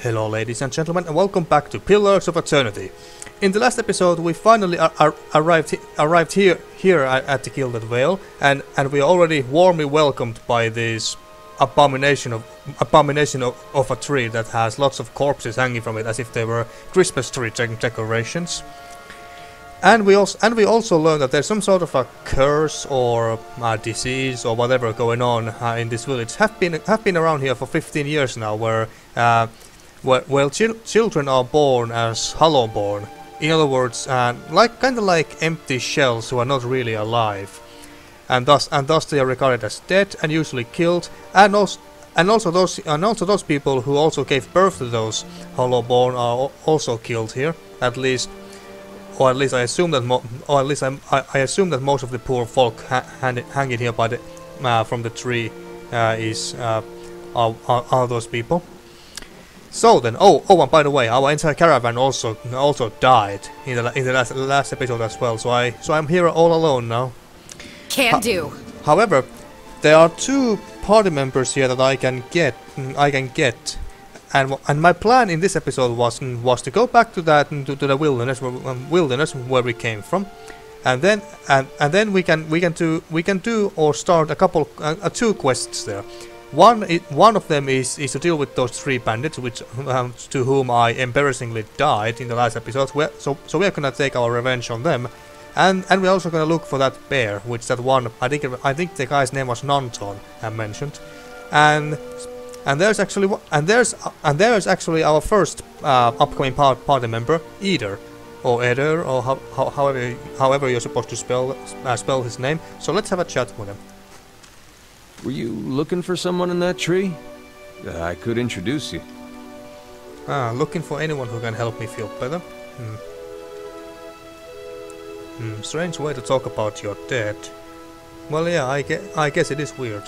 Hello ladies and gentlemen, and welcome back to Pillars of Eternity. In the last episode we finally arrived here at the Gilded Vale, and we are already warmly welcomed by this abomination of a tree that has lots of corpses hanging from it as if they were Christmas tree decorations. And we also learned that there's some sort of a curse or a disease or whatever going on in this village. Have been around here for 15 years now, where children are born as hollow-born. In other words, kind of like empty shells who are not really alive, and thus they are regarded as dead and usually killed. And also those people who also gave birth to those hollow-born are also killed here. At least I assume that I assume that most of the poor folk hanging here by the from the tree are those people. So then, and by the way, our entire caravan also died in the last episode as well. So I'm here all alone now. Can do. However, there are two party members here that I can get, and my plan in this episode was to go back to the wilderness where we came from, and then we can do or start a couple two quests there. One of them is to deal with those three bandits, which to whom I embarrassingly died in the last episode. So we are gonna take our revenge on them, and we're also gonna look for that bear, which that one I think the guy's name was Nanton mentioned, and there's actually our first upcoming party member, Edér, or Edér, or however you're supposed to spell his name. So let's have a chat with him. Were you looking for someone in that tree? I could introduce you. Looking for anyone who can help me feel better? Strange way to talk about your dead. Well, yeah, I guess it is weird.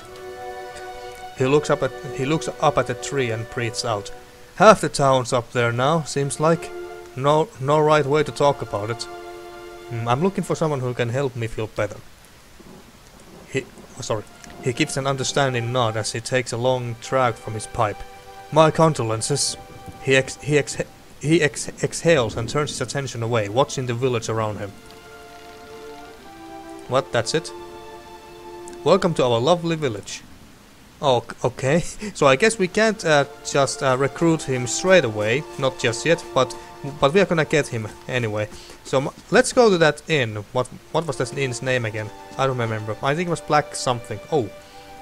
He looks up at the tree and breathes out. Half the town's up there now, seems like. No right way to talk about it. I'm looking for someone who can help me feel better. He gives an understanding nod as he takes a long drag from his pipe. My condolences. He exhales and turns his attention away, watching the village around him. What? That's it? Welcome to our lovely village. Oh, okay. So I guess we can't just recruit him straight away, not just yet, but we are gonna get him anyway. So let's go to that inn. What was that inn's name again? I don't remember. I think it was Black something. Oh,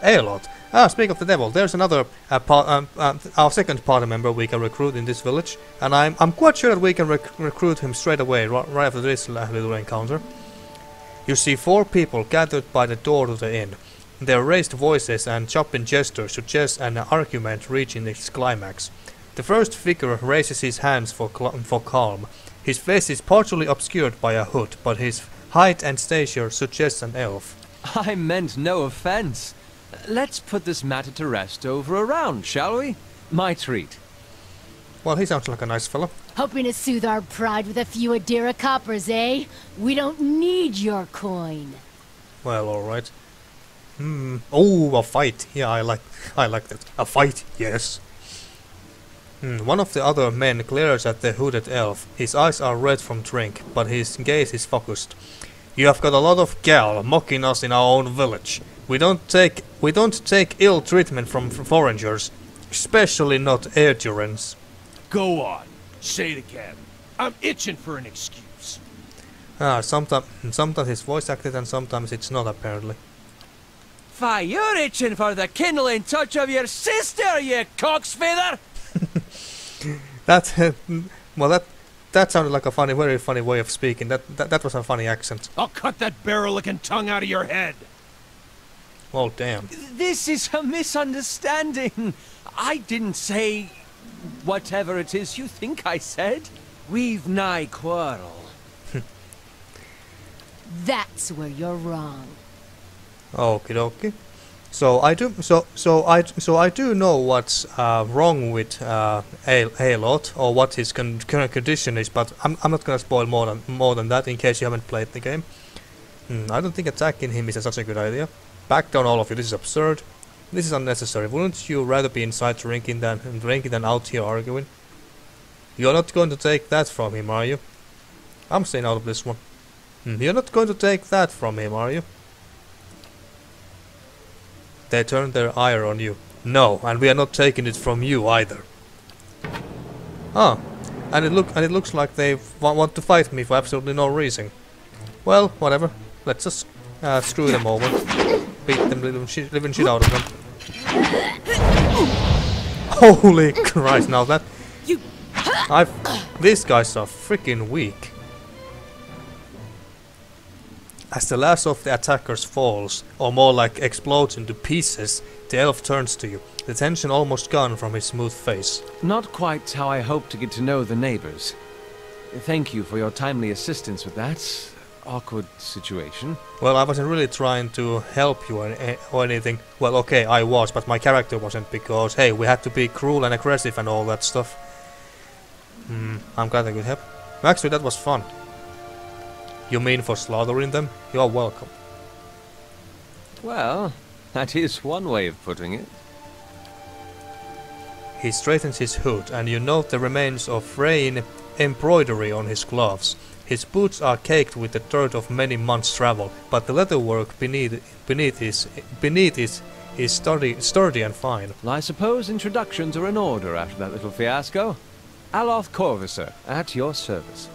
Aloth. Speak of the devil, there's another our second party member we can recruit in this village, and I'm quite sure that we can recruit him straight away, right after this little encounter. You see 4 people gathered by the door to the inn. Their raised voices and chopping gestures suggest an argument reaching its climax. The first figure raises his hands for calm. His face is partially obscured by a hood, but his height and stature suggests an elf. I meant no offense. Let's put this matter to rest over a round, shall we? My treat. Well, he sounds like a nice fellow. Hoping to soothe our pride with a few Edér coppers, eh? We don't need your coin. Well, alright. Oh, a fight. Yeah, I like that. A fight, yes. One of the other men glares at the hooded elf. His eyes are red from drink, but his gaze is focused. You have got a lot of gal mocking us in our own village. We don't take ill treatment from foragers, especially not Edurans. Go on, say it again. I'm itching for an excuse. Sometimes it's voice acted and sometimes it's not, apparently. Fie, you're itching for the kindling touch of your sister, you cocksfeather! That sounded like a very funny way of speaking. That was a funny accent. I'll cut that barrel-looking tongue out of your head. Oh, damn. This is a misunderstanding. I didn't say whatever it is you think I said. We've nigh quarrel. That's where you're wrong. Okie dokie. So I do know what's wrong with Aloth, or what his current condition is, but I'm not gonna spoil more than that in case you haven't played the game. I don't think attacking him is such a good idea. Back down, all of you. This is absurd. This is unnecessary. Wouldn't you rather be inside drinking than out here arguing? You're not going to take that from him, are you? I'm staying out of this one. You're not going to take that from him, are you? They turned their ire on you. No, and we are not taking it from you either. Ah, and it looks like they want to fight me for absolutely no reason. Well, whatever. Let's just screw them over. Beat them living shit out of them. Holy Christ! Now that these guys are freaking weak. As the last of the attackers falls, or more like explodes into pieces, the elf turns to you, the tension almost gone from his smooth face. Not quite how I hoped to get to know the neighbors. Thank you for your timely assistance with that awkward situation. Well, I wasn't really trying to help you or anything. Well, okay, I was, but my character wasn't, because, hey, we had to be cruel and aggressive and all that stuff. I'm glad I could help. Actually, that was fun. You mean for slaughtering them? You're welcome. Well, that is one way of putting it. He straightens his hood, and you note the remains of fraying embroidery on his gloves. His boots are caked with the dirt of many months' travel, but the leatherwork beneath is sturdy and fine. Well, I suppose introductions are in order after that little fiasco. Aloth Corvisor, at your service.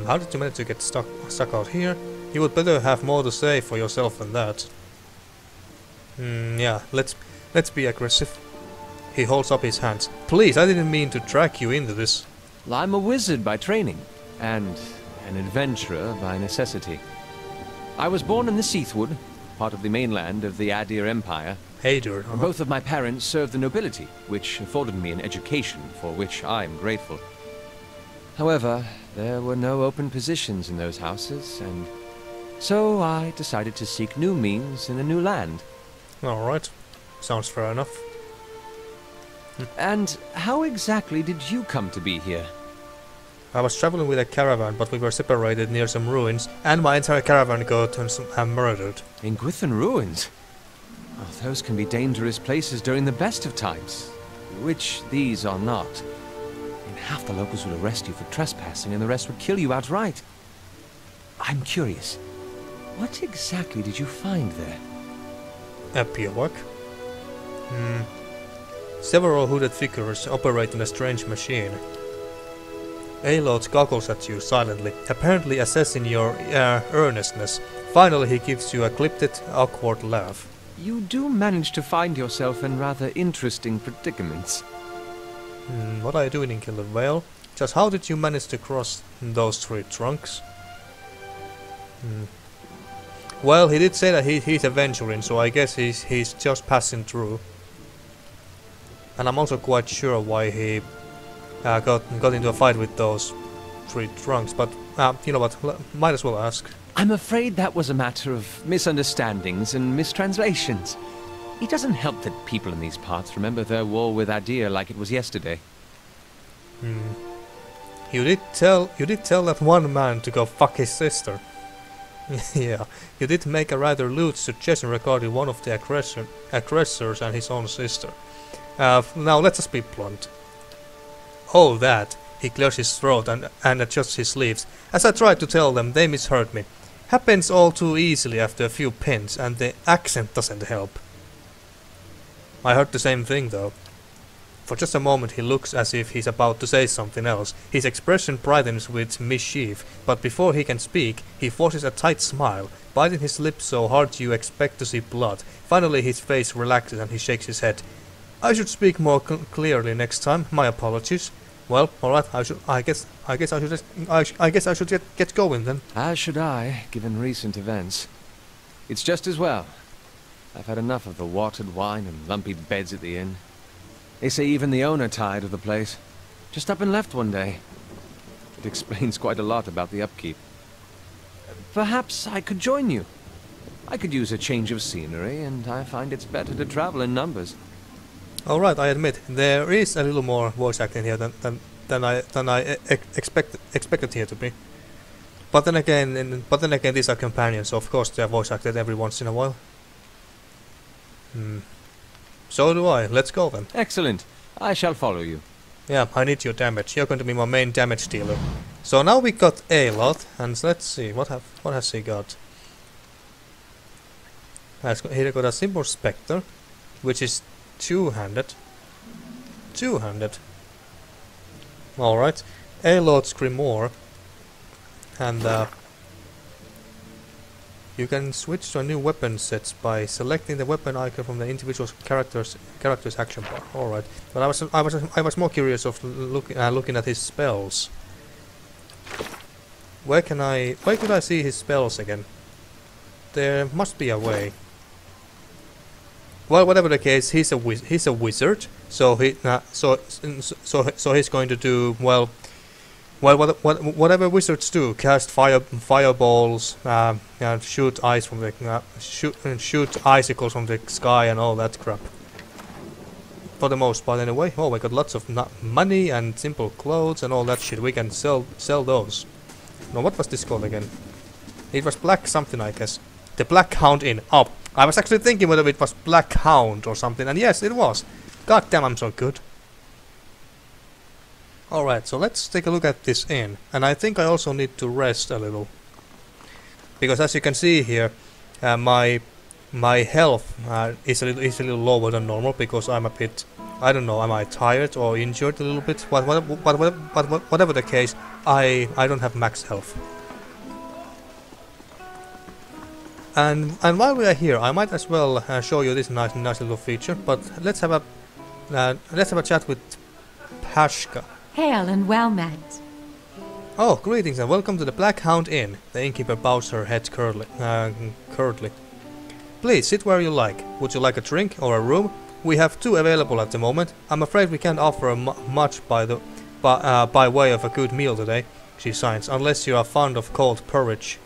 How did you manage to get stuck out here? You would better have more to say for yourself than that. Yeah, let's be aggressive. He holds up his hands. Please, I didn't mean to drag you into this. Well, I'm a wizard by training, and an adventurer by necessity. I was born in the Seathwood, part of the mainland of the Edér Empire. Edér, Both of my parents served the nobility, which afforded me an education for which I'm grateful. However, there were no open positions in those houses, and so I decided to seek new means in a new land. Alright, sounds fair enough. And how exactly did you come to be here? I was traveling with a caravan, but we were separated near some ruins, and my entire caravan got murdered. In Gwithan ruins? Oh, those can be dangerous places during the best of times, which these are not. And half the locals would arrest you for trespassing, and the rest would kill you outright. I'm curious, what exactly did you find there? A bivouac? Several hooded figures operating a strange machine. Aloth goggles at you silently, apparently assessing your earnestness. Finally he gives you a clipped, awkward laugh. You do manage to find yourself in rather interesting predicaments. What are you doing in Gilded Vale? Just how did you manage to cross those 3 trunks? Well, he did say that he's adventuring, so I guess he's just passing through. And I'm also quite sure why he got into a fight with those 3 trunks, but you know what, might as well ask. I'm afraid that was a matter of misunderstandings and mistranslations. It doesn't help that people in these parts remember their war with Edér like it was yesterday. You did tell that one man to go fuck his sister. Yeah, you did make a rather lewd suggestion regarding one of the aggressors and his own sister. Now let's just be blunt. Oh, that. He clears his throat and adjusts his sleeves. As I tried to tell them, they misheard me. Happens all too easily after a few pins, and the accent doesn't help. I heard the same thing, though. For just a moment he looks as if he's about to say something else. His expression brightens with mischief, but before he can speak, he forces a tight smile, biting his lips so hard you expect to see blood. Finally his face relaxes and he shakes his head. I should speak more clearly next time. My apologies. Well, all right. I guess I should get going then. As should I, given recent events. It's just as well. I've had enough of the watered wine and lumpy beds at the inn. They say even the owner tired of the place. Just up and left one day. It explains quite a lot about the upkeep. Perhaps I could join you. I could use a change of scenery, and I find it's better to travel in numbers. Alright, I admit, there is a little more voice acting here than I expected here to be. But then again, these are companions, so of course they are voice acted every once in a while. So do I. Let's go then. Excellent. I shall follow you. Yeah, I need your damage. You're going to be my main damage dealer. So now we got Aloth, and let's see what has he got. He got a simple spectre, which is two-handed. Two-handed. All right, Aloth's Grimoire, and you can switch to a new weapon sets by selecting the weapon icon from the individual character's action bar. All right, but I was more curious of looking at his spells. Where could I see his spells again? There must be a way. Well, whatever the case, he's a wizard, so he's going to do whatever wizards do: cast fireballs, and shoot ice from the shoot icicles from the sky and all that crap. For the most part, anyway. Oh, we got lots of money and simple clothes and all that shit. We can sell those. Now, what was this called again? It was Black something, I guess. The Black Hound Inn. Oh, I was actually thinking whether it was Black Hound or something, and yes, it was. God damn, I'm so good. Alright, so let's take a look at this inn. And I think I also need to rest a little. Because as you can see here, my health is a little lower than normal, because I'm a bit, I don't know, am I tired or injured a little bit? But whatever the case, I don't have max health. And while we are here, I might as well show you this nice little feature. But let's have a chat with Pashka. Hail and well met. Oh, greetings and welcome to the Black Hound Inn. The innkeeper bows her head curtly. Please sit where you like. Would you like a drink or a room? We have two available at the moment. I'm afraid we can't offer much by way of a good meal today, she signs, unless you are fond of cold porridge.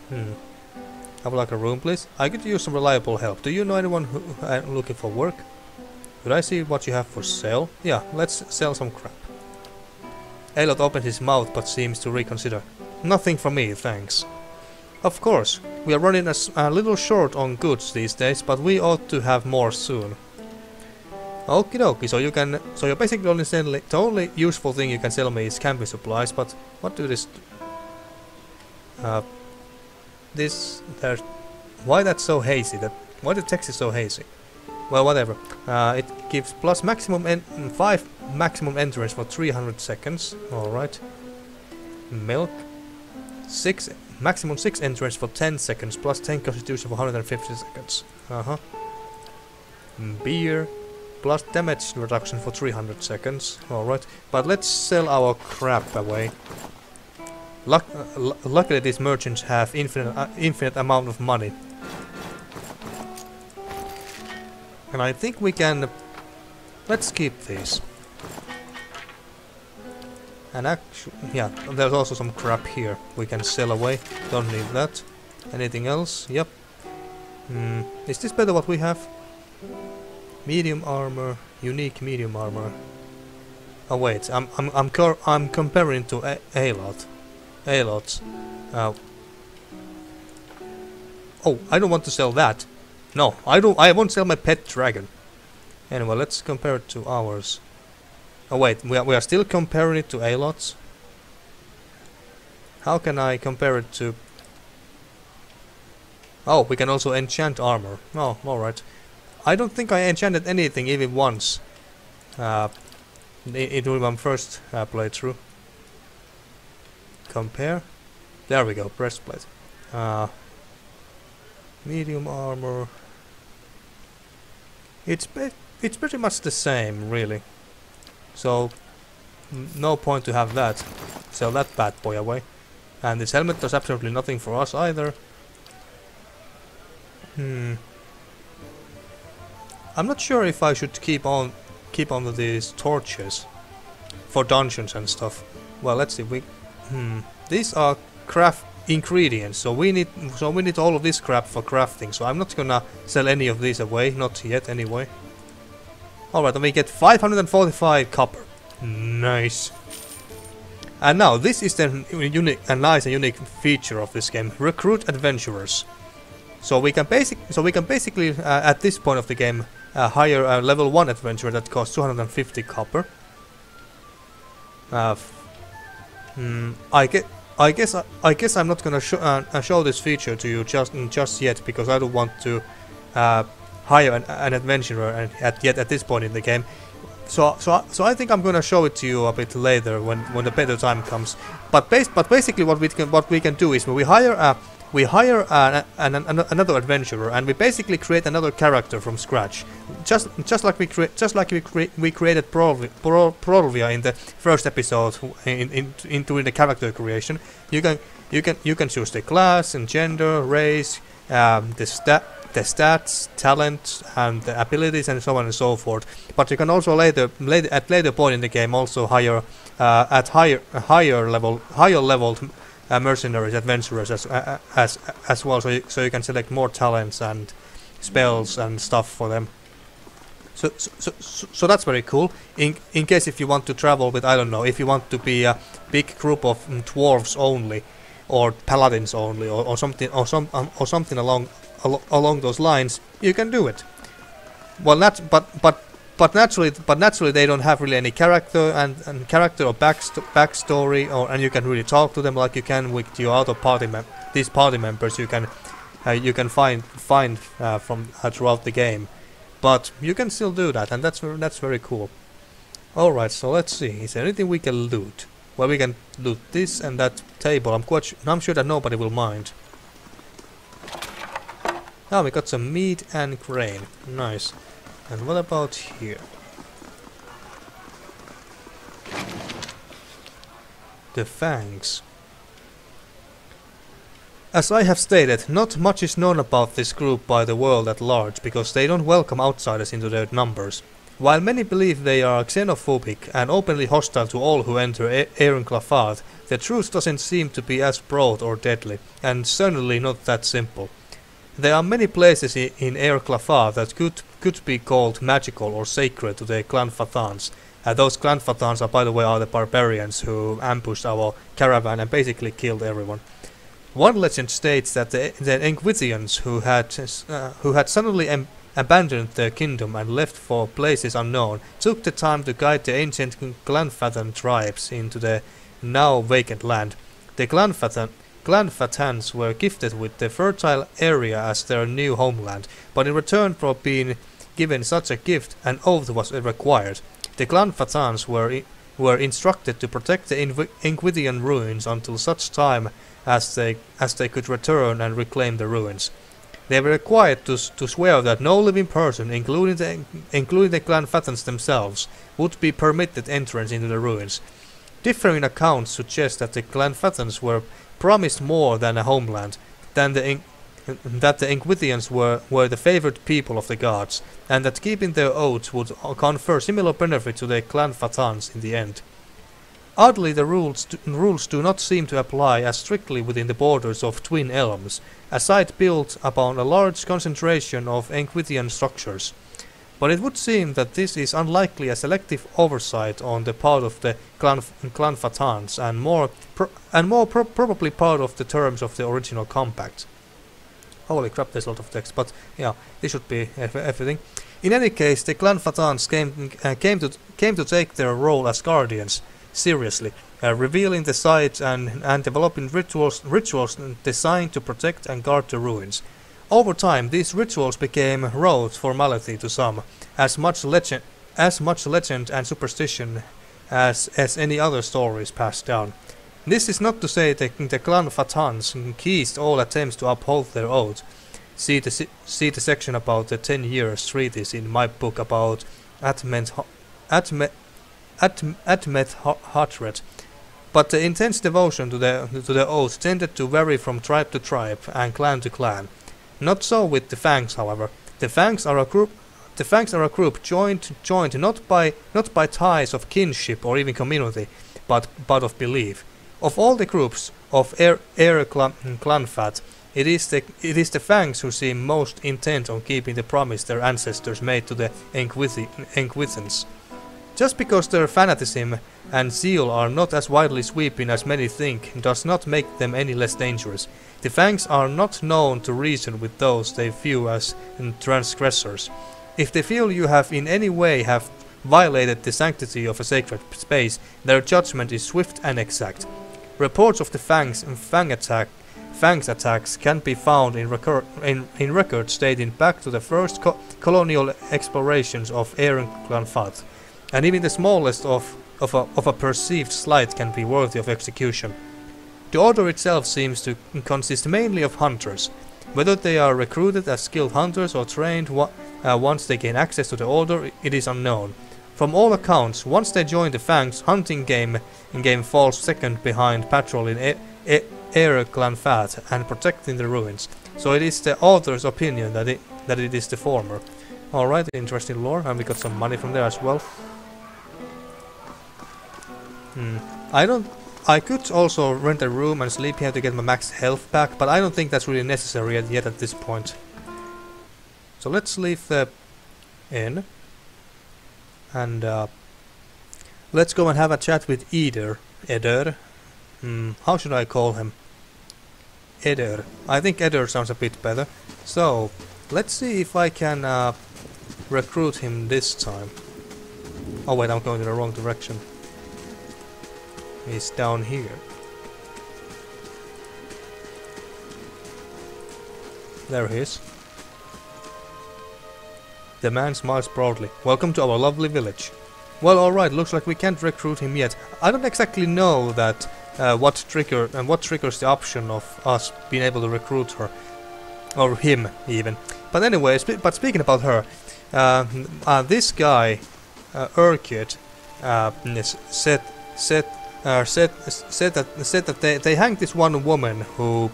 I would like a room, please. I could use some reliable help. Do you know anyone who looking for work? Could I see what you have for sale? Yeah, let's sell some crap. Aloth opens his mouth but seems to reconsider. Nothing for me, thanks. Of course, we are running a little short on goods these days, but we ought to have more soon. Okie dokie, so you're basically only selling, the only useful thing you can sell me is camping supplies, but what do this why that's so hazy? Why the text is so hazy? Well, whatever. It gives plus maximum 5 maximum endurance for 300 seconds. All right. Milk. Maximum 6 endurance for 10 seconds, plus 10 constitution for 150 seconds. Beer. Plus damage reduction for 300 seconds. All right. But let's sell our crap away. Luckily these merchants have infinite amount of money. And I think we can... Let's keep these. And actually... Yeah, there's also some crap here we can sell away. Don't need that. Anything else? Yep. Is this better what we have? Medium armor. Unique medium armor. Oh wait, I'm comparing to Aloth. Aloth. Oh, I don't want to sell that. No, I won't sell my pet dragon. Anyway, let's compare it to ours. Oh wait, we are still comparing it to Aloth's. How can I compare it to... Oh, we can also enchant armor. Oh, alright. I don't think I enchanted anything even once. In my first playthrough. Compare. There we go, breastplate. Medium armor. It's pretty much the same, really. So, no point to have that. Sell that bad boy away. And this helmet does absolutely nothing for us either. I'm not sure if I should keep on with these torches for dungeons and stuff. Well, let's see. These are craft ingredients, so we need all of this crap for crafting. So I'm not gonna sell any of these away, not yet anyway. Alright, and we get 545 copper. Nice. And now this is the nice and unique feature of this game: recruit adventurers. So we can basically at this point of the game hire a level 1 adventurer that costs 250 copper. I guess I'm not gonna show this feature to you just yet, because I don't want to hire an adventurer at this point in the game. So I think I'm gonna show it to you a bit later when the better time comes. But basically what we can do is we hire another adventurer, and we basically create another character from scratch, just like we created Prolvia in the first episode in doing the character creation. You can choose the class and gender, race, the stats, talent, and the abilities, and so on and so forth. But you can also at later point in the game also hire at higher level mercenaries, adventurers as well. So you can select more talents and spells and stuff for them. So that's very cool. In case if you want to travel with, I don't know, if you want to be a big group of dwarves only, or paladins only, or something along those lines, you can do it. Well, but naturally they don't have really any character and character or backstory, and you can really talk to them like you can with your other these party members. You can find from throughout the game, but you can still do that, and that's very cool. All right, so let's see. Is there anything we can loot? Well, we can loot this and that table. I'm sure that nobody will mind. Now we got some meat and grain. Nice. And what about here? The fangs. As I have stated, not much is known about this group by the world at large, because they don't welcome outsiders into their numbers. While many believe they are xenophobic and openly hostile to all who enter Erenclafad, the truth doesn't seem to be as broad or deadly, and certainly not that simple. There are many places in Erenclafad that could be called magical or sacred to the Clanfathans. Those Clanfathans are, by the way, are the barbarians who ambushed our caravan and basically killed everyone. One legend states that the Engwithians who had suddenly abandoned their kingdom and left for places unknown took the time to guide the ancient Clanfathan tribes into the now vacant land. The Clanfathans were gifted with the fertile area as their new homeland, but in return for being given such a gift, an oath was required. The Clanfathans were instructed to protect the Engwithian ruins until such time as they could return and reclaim the ruins. They were required to swear that no living person, including the Clanfathans themselves, would be permitted entrance into the ruins. Differing accounts suggest that the Clanfathans were promised more than a homeland, that the Engwithians were the favored people of the gods, and that keeping their oaths would confer similar benefit to the Clanfathans in the end. Oddly, the rules do not seem to apply as strictly within the borders of Twin Elms, a site built upon a large concentration of Engwithian structures. But it would seem that this is unlikely a selective oversight on the part of the Clanfathans, and more probably part of the terms of the original compact. Holy crap, there's a lot of text, but yeah, this should be everything. In any case, the Clanfathans came to take their role as guardians seriously, revealing the site and developing rituals designed to protect and guard the ruins. Over time, these rituals became rote formality to some, as much legend and superstition as any other stories passed down. This is not to say that the Clanfathans ceased all attempts to uphold their oath. See the section about the 10 years treatise in my book about Atmet Hatred. But the intense devotion to the oath tended to vary from tribe to tribe and clan to clan. Not so with the Fangs, however. The Fangs are a group joined not by ties of kinship or even community, but of belief. Of all the groups of Clanfat, it is the Fangs who seem most intent on keeping the promise their ancestors made to the Engwithans. Just because their fanaticism and zeal are not as widely sweeping as many think does not make them any less dangerous. The Fangs are not known to reason with those they view as transgressors. If they feel you have in any way have violated the sanctity of a sacred space, their judgment is swift and exact. Reports of the Fangs attacks can be found in records dating back to the first colonial explorations of Gilded, and even the smallest of a perceived slight can be worthy of execution. The order itself seems to consist mainly of hunters. Whether they are recruited as skilled hunters or trained once they gain access to the order, it is unknown. From all accounts, once they join the Fangs, hunting game falls second behind patrol in Gilded and protecting the ruins. So it is the author's opinion that it is the former. Alright, interesting lore, and we got some money from there as well. I could also rent a room and sleep here to get my max health back, but I don't think that's really necessary yet at this point. So let's leave the inn. And let's go and have a chat with Edér. How should I call him? Edér. I think Edér sounds a bit better. So, let's see if I can recruit him this time. Oh wait, I'm going in the wrong direction. He's down here. There he is. The man smiles broadly. Welcome to our lovely village. Well, alright, looks like we can't recruit him yet. I don't exactly know that what triggers the option of us being able to recruit her. Or him, even. But anyway, speaking about her, this guy, Urquid, said that they hanged this one woman who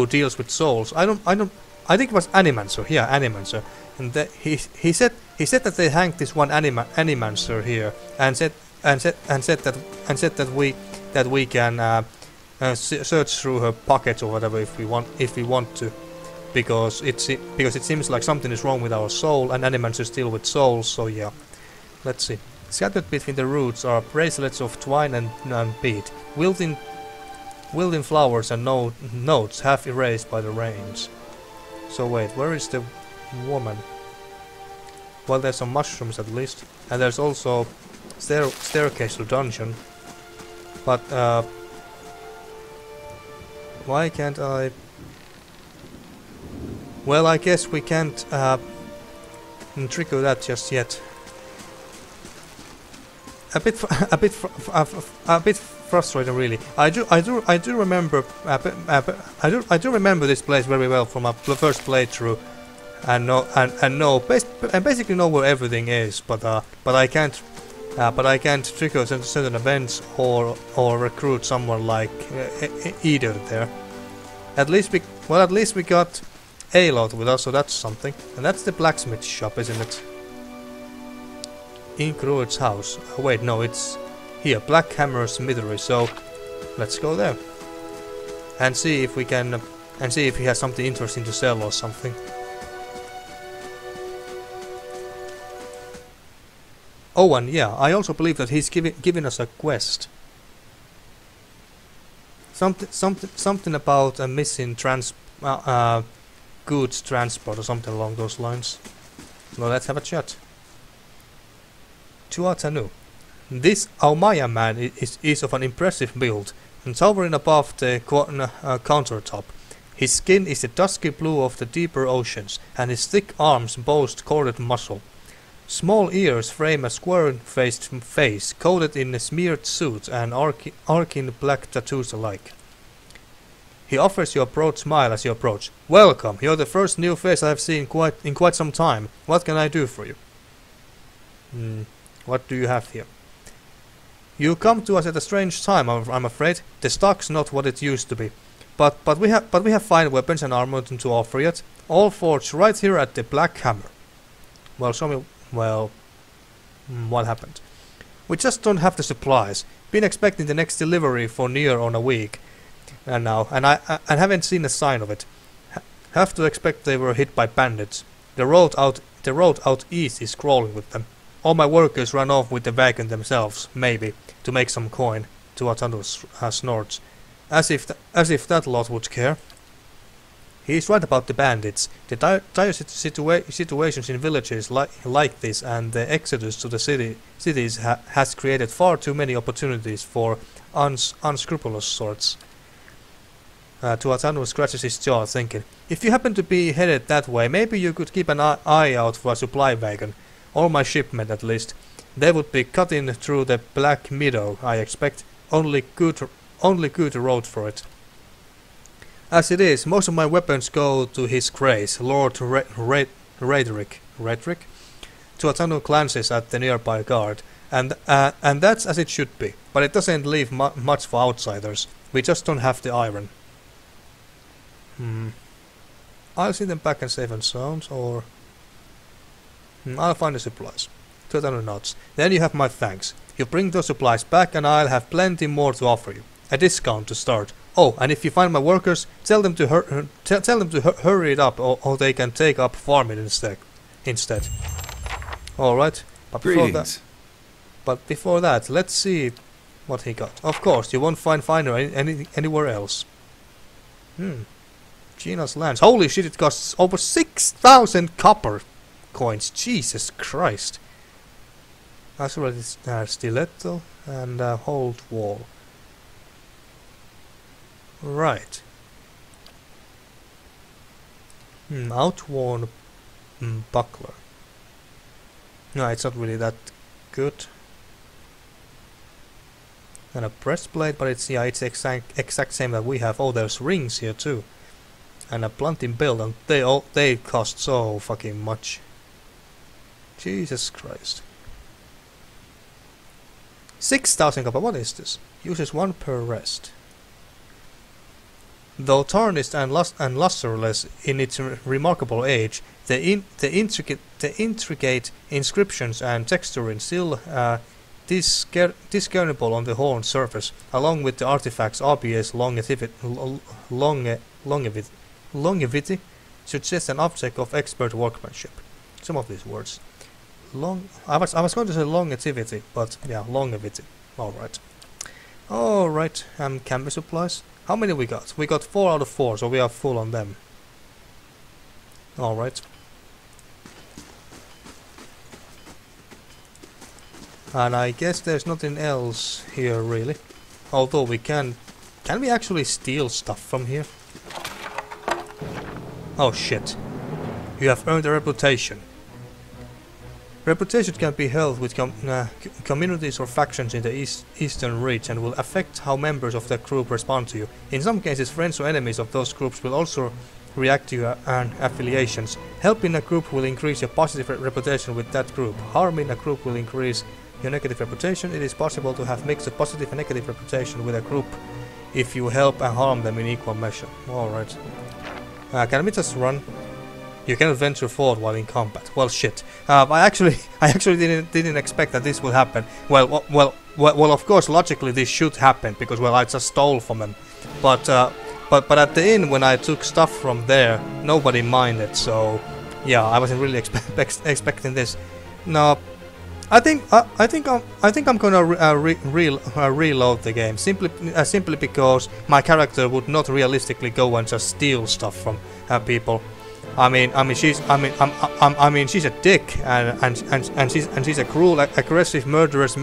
deals with souls. I think it was Animancer. Yeah, Animancer. And he said that they hanged this one Animancer here, and said that we can search through her pockets or whatever if we want to, because it seems like something is wrong with our soul, and Animancers deal with souls. So yeah, let's see. Scattered between the roots are bracelets of twine and bead, wilting flowers and notes half erased by the rains. So wait, where is the woman? Well, there's some mushrooms at least, and there's also staircase to dungeon. But why can't I? Well, I guess we can't trigger that just yet. A bit frustrating, really. I do remember this place very well from my first playthrough, and basically know where everything is. But I can't trigger certain events or recruit someone like Edér there. At least we got Aloth with us, so that's something. And that's the blacksmith shop, isn't it? Inkruid's house. Oh, wait, no, it's here. Black Hammer Smithery. So let's go there and see if we can, and see if he has something interesting to sell or something. Oh, and yeah, I also believe that he's giving us a quest. Something about a missing goods transport or something along those lines. Well, let's have a chat. Tuatanu. This Aumaya man is of an impressive build, and towering above the countertop. His skin is the dusky blue of the deeper oceans, and his thick arms boast corded muscle. Small ears frame a square-faced face, coated in a smeared suit and arcing black tattoos alike. He offers you a broad smile as you approach. Welcome, you're the first new face I have seen in quite some time. What can I do for you? What do you have here? You come to us at a strange time, I'm afraid. The stock's not what it used to be. But we have fine weapons and armor to offer yet. All forged right here at the Black Hammer. Well, show me. Well, what happened? We just don't have the supplies. Been expecting the next delivery for near on a week, and I haven't seen a sign of it. Have to expect they were hit by bandits. The road out east is crawling with them. All my workers ran off with the wagon themselves, maybe, to make some coin. Tuatanu snorts, as if that lot would care. He's right about the bandits. The dire situations in villages like this and the exodus to the cities has created far too many opportunities for unscrupulous sorts. Tuatanu scratches his jaw, thinking, if you happen to be headed that way, maybe you could keep an eye out for a supply wagon. Or my shipment, at least. They would be cutting through the Black Meadow, I expect. Only good road for it. As it is, most of my weapons go to his grace, Lord Redrick. Tuatanu glances at the nearby guard, and that's as it should be. But it doesn't leave much for outsiders. We just don't have the iron. I'll send them back and save and sound, or I'll find the supplies. Tuatanu nods. Then you have my thanks. You bring those supplies back, and I'll have plenty more to offer you. A discount to start. Oh, and if you find my workers, tell them to hurry it up, or they can take up farming instead. All right. But before that, let's see what he got. Of course, you won't find finer anywhere else. Gina's lands. Holy shit! It costs over 6,000 copper coins. Jesus Christ. That's already stiletto and hold wall. Right. Outworn buckler. No, it's not really that good. And a breastplate, but it's exact same that we have. Oh, there's rings here too. And a blunting belt, and they cost so fucking much. Jesus Christ. 6,000 copper. What is this? Uses 1 per rest. Though tarnished and lusterless in its remarkable age, the intricate inscriptions and texturing still discernible on the horn's surface, along with the artifact's obvious longevity, suggests an object of expert workmanship. Some of these words. I was going to say longevity, but yeah, longevity. Alright. Alright, camping supplies. How many we got? We got 4 out of 4, so we are full on them. Alright. And I guess there's nothing else here really. Although we can we actually steal stuff from here? Oh shit. You have earned a reputation. Reputation can be held with communities or factions in the eastern reach and will affect how members of the group respond to you. In some cases, friends or enemies of those groups will also react to your affiliations. Helping a group will increase your positive reputation with that group. Harming a group will increase your negative reputation. It is possible to have mixed positive and negative reputation with a group if you help and harm them in equal measure. Alright. Can we just run? You cannot venture forward while in combat. Well, shit. I actually didn't expect that this would happen. Well, of course, logically this should happen because, well, I just stole from them. But at the inn when I took stuff from there, nobody minded. So, yeah, I wasn't really expecting this. No, I think I'm gonna reload the game simply because my character would not realistically go and just steal stuff from people. I mean, she's a dick, and she's a cruel, aggressive, murderous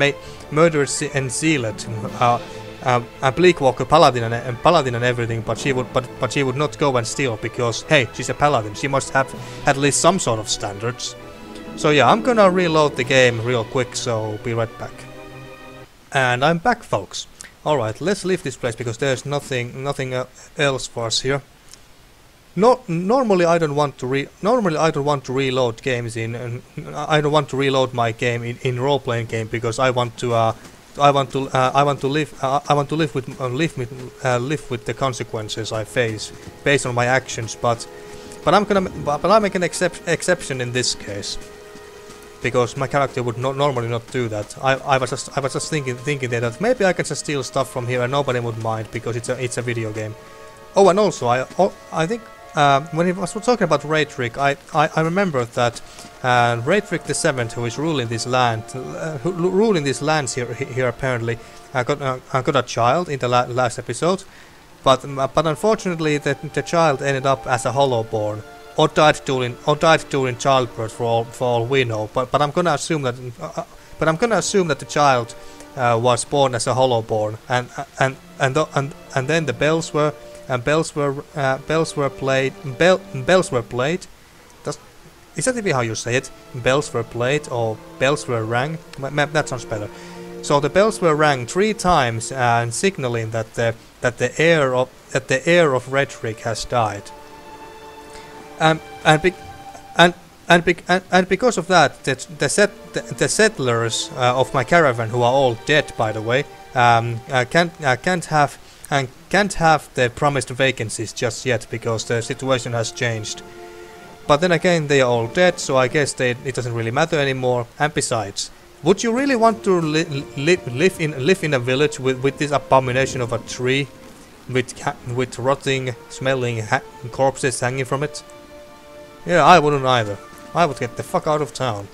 and zealot, a bleakwalker paladin and everything. But she would not go and steal because, hey, she's a paladin. She must have at least some sort of standards. So yeah, I'm gonna reload the game real quick. So be right back. And I'm back, folks. All right, let's leave this place because there's nothing else for us here. Normally I don't want to reload games in. I don't want to reload my game in role-playing game because I want to live with the consequences I face based on my actions. But I make an exception in this case because my character would normally not do that. I was just thinking that maybe I can just steal stuff from here and nobody would mind because it's a video game. Oh, and also I think. When he was talking about Redrick, I remember that Redrick the Seventh, who is ruling this lands here apparently, got a child in the last episode, but unfortunately the child ended up as a hollowborn, or died during childbirth for all we know. But I'm gonna assume that the child was born as a hollowborn, and then the bells were played. Is that even how you say it? Bells were played or bells were rang? That sounds better. So the bells were rang 3 times, and signaling that the heir of Redrick has died. And because of that, the settlers of my caravan, who are all dead, by the way, can't have the promised vacancies just yet because the situation has changed. But then again, they are all dead, so I guess it doesn't really matter anymore. And besides, would you really want to live in a village with this abomination of a tree, with rotting, smelling corpses hanging from it? Yeah, I wouldn't either. I would get the fuck out of town.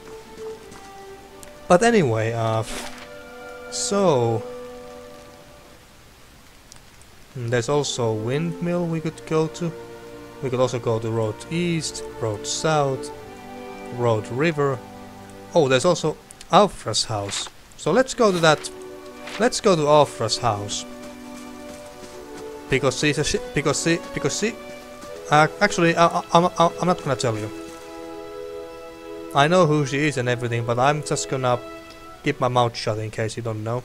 But anyway, so there's also a windmill we could go to. We could also go to road east, road south, road river. Oh, there's also Alfra's house. So let's go to that. Let's go to Alfra's house. Because she. Actually, I'm not gonna tell you. I know who she is and everything, but I'm just gonna keep my mouth shut in case you don't know.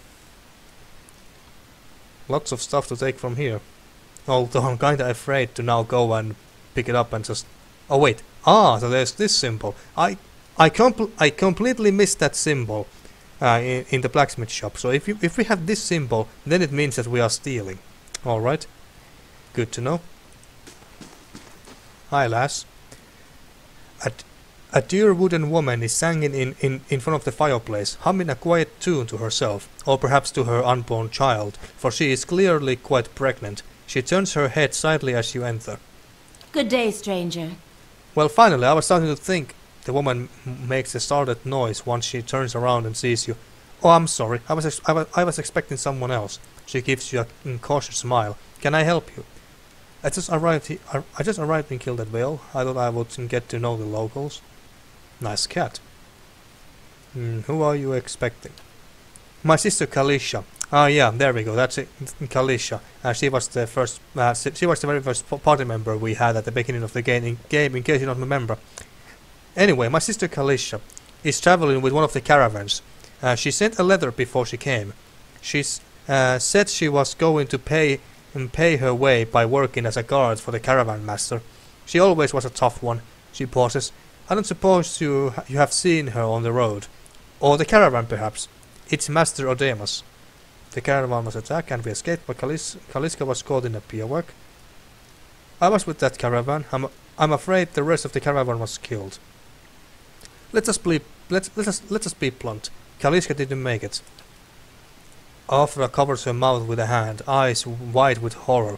Lots of stuff to take from here. Although I'm kinda afraid to now go and pick it up and just... Oh wait, so there's this symbol. I completely missed that symbol in the blacksmith shop. So if we have this symbol, then it means that we are stealing. Alright, good to know. Hi lass. A dear wooden woman is singing in front of the fireplace, humming a quiet tune to herself, or perhaps to her unborn child, for she is clearly quite pregnant. She turns her head slightly as you enter. Good day, stranger. Well, finally, I was starting to think. The woman makes a startled noise once she turns around and sees you. Oh, I'm sorry. I was expecting someone else. She gives you a cautious smile. Can I help you? I just arrived in Gilded Vale. I thought I would get to know the locals. Nice cat. Who are you expecting? My sister Kalisha. Ah, yeah, there we go. That's it, Kalisha. She was the first. She was the very first party member we had at the beginning of the game. In case you don't remember. Anyway, my sister Kalisha is traveling with one of the caravans. She sent a letter before she came. She said she was going to pay her way by working as a guard for the caravan master. She always was a tough one. She pauses. I don't suppose you have seen her on the road. Or the caravan, perhaps. It's Master Odemus. The caravan was attacked and we escaped, but Kaliska was caught in a bivouac. I was with that caravan. I'm afraid the rest of the caravan was killed. Let us be blunt. Kaliska didn't make it. Afra covers her mouth with a hand, eyes wide with horror.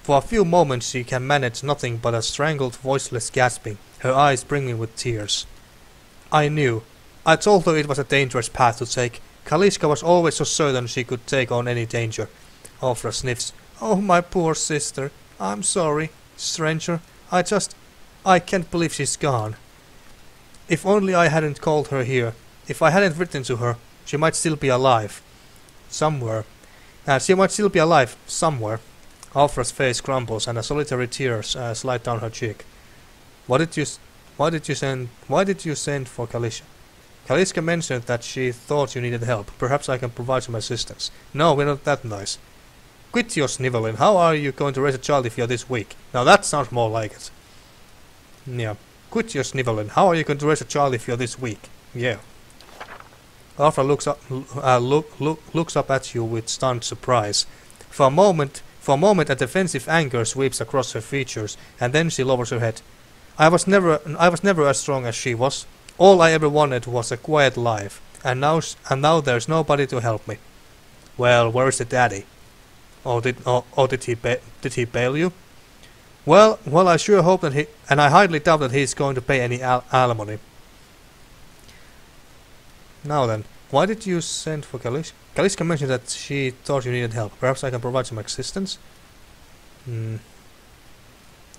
For a few moments she can manage nothing but a strangled, voiceless gasping, her eyes brimming with tears. I knew. I told her it was a dangerous path to take. Kaliska was always so certain she could take on any danger. Afra sniffs. Oh, my poor sister. I'm sorry, stranger. I can't believe she's gone. If only I hadn't called her here. If I hadn't written to her, she might still be alive. Somewhere. She might still be alive. Somewhere. Afra's face crumbles and a solitary tear slide down her cheek. Why did you send for Kalisha? Kaliska mentioned that she thought you needed help. Perhaps I can provide some assistance. No, we're not that nice. Quit your sniveling. How are you going to raise a child if you're this weak? Now that sounds more like it. Yeah. Quit your sniveling. How are you going to raise a child if you're this weak? Yeah. Afra looks up at you with stunned surprise. For a moment a defensive anger sweeps across her features, and then she lowers her head. I was never as strong as she was. All I ever wanted was a quiet life, and now there's nobody to help me. Well, where's the daddy? Or did he bail you? Well, I sure hope that and I highly doubt that he's going to pay any alimony. Now then, why did you send for Kaliska? Kaliska mentioned that she thought you needed help. Perhaps I can provide some assistance?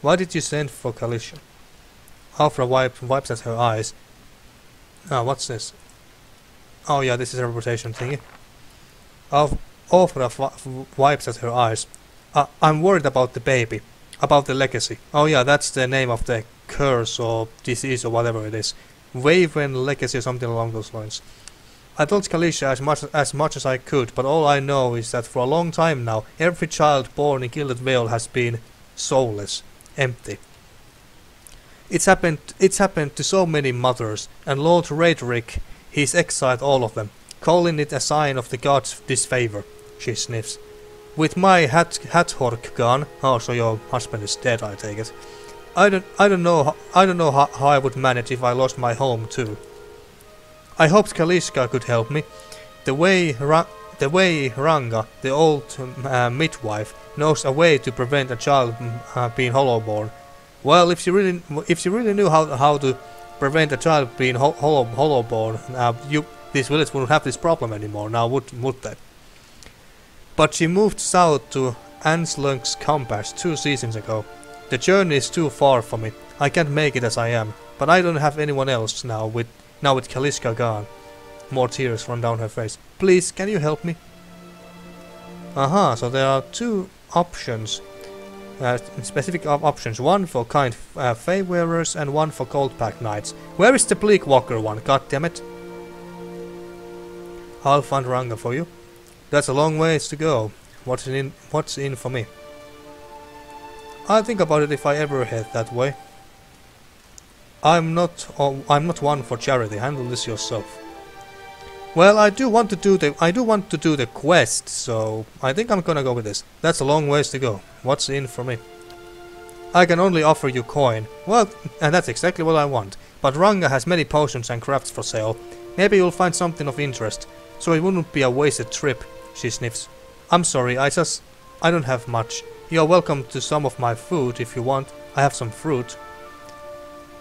Why did you send for Kalisha? Afra wipes at her eyes. Ah, what's this? Oh yeah, this is a reputation thingy. Afra wipes at her eyes. I'm worried about the baby. About the legacy. Oh yeah, that's the name of the curse or disease or whatever it is. Waven legacy or something along those lines. I told Kalisha as much as I could, but all I know is that for a long time now, every child born in Gilded Vale has been soulless, empty. It's happened to so many mothers, and Lord Raedric, he's exiled all of them, calling it a sign of the gods' disfavor. She sniffs. With my Hathork gone, oh, so your husband is dead, I take it. I don't know how I would manage if I lost my home too. I hoped Kaliska could help me. The way Ranga, the old midwife, knows a way to prevent a child being hollowborn. Well, if she really knew how to prevent a child being hollowborn, this village wouldn't have this problem anymore. Now would they? But she moved south to Anslunk's Compass 2 seasons ago. The journey is too far for me. I can't make it as I am, but I don't have anyone else now with Kaliska gone. More tears run down her face. Please, can you help me? Aha, so there are two options. Specific options. One for kind Fae wearers and one for cold pack knights. Where is the Bleak Walker one? God damn it. I'll find Ranga for you. That's a long ways to go. What's in for me? I'll think about it if I ever head that way. I'm not one for charity. Handle this yourself. Well, I do want to do the quest, so I think I'm gonna go with this. That's a long ways to go. What's in for me? I can only offer you coin. Well, and that's exactly what I want. But Ranga has many potions and crafts for sale. Maybe you'll find something of interest, so it wouldn't be a wasted trip. She sniffs. I'm sorry, I don't have much. You're welcome to some of my food if you want. I have some fruit.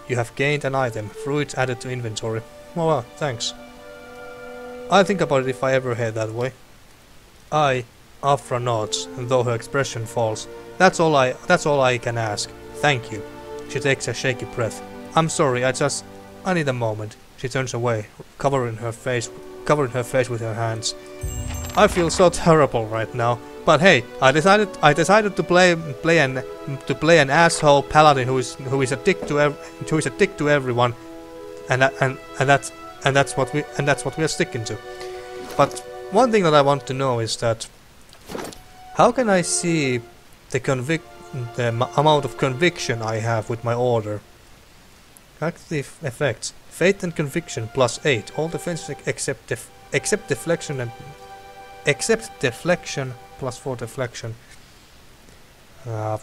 You have gained an item. Fruit added to inventory. Oh well, thanks. I'll think about it if I ever head that way. Afra nods, though her expression falls. That's all I can ask. Thank you. She takes a shaky breath. I'm sorry, I need a moment. She turns away, covering her face with her hands. I feel so terrible right now. But hey, I decided to play an asshole paladin who is a dick to everyone, and that's what we are sticking to. But one thing that I want to know is that how can I see the amount of conviction I have with my order? Active effects: faith and conviction +8. All defenses except deflection +4 deflection. Oh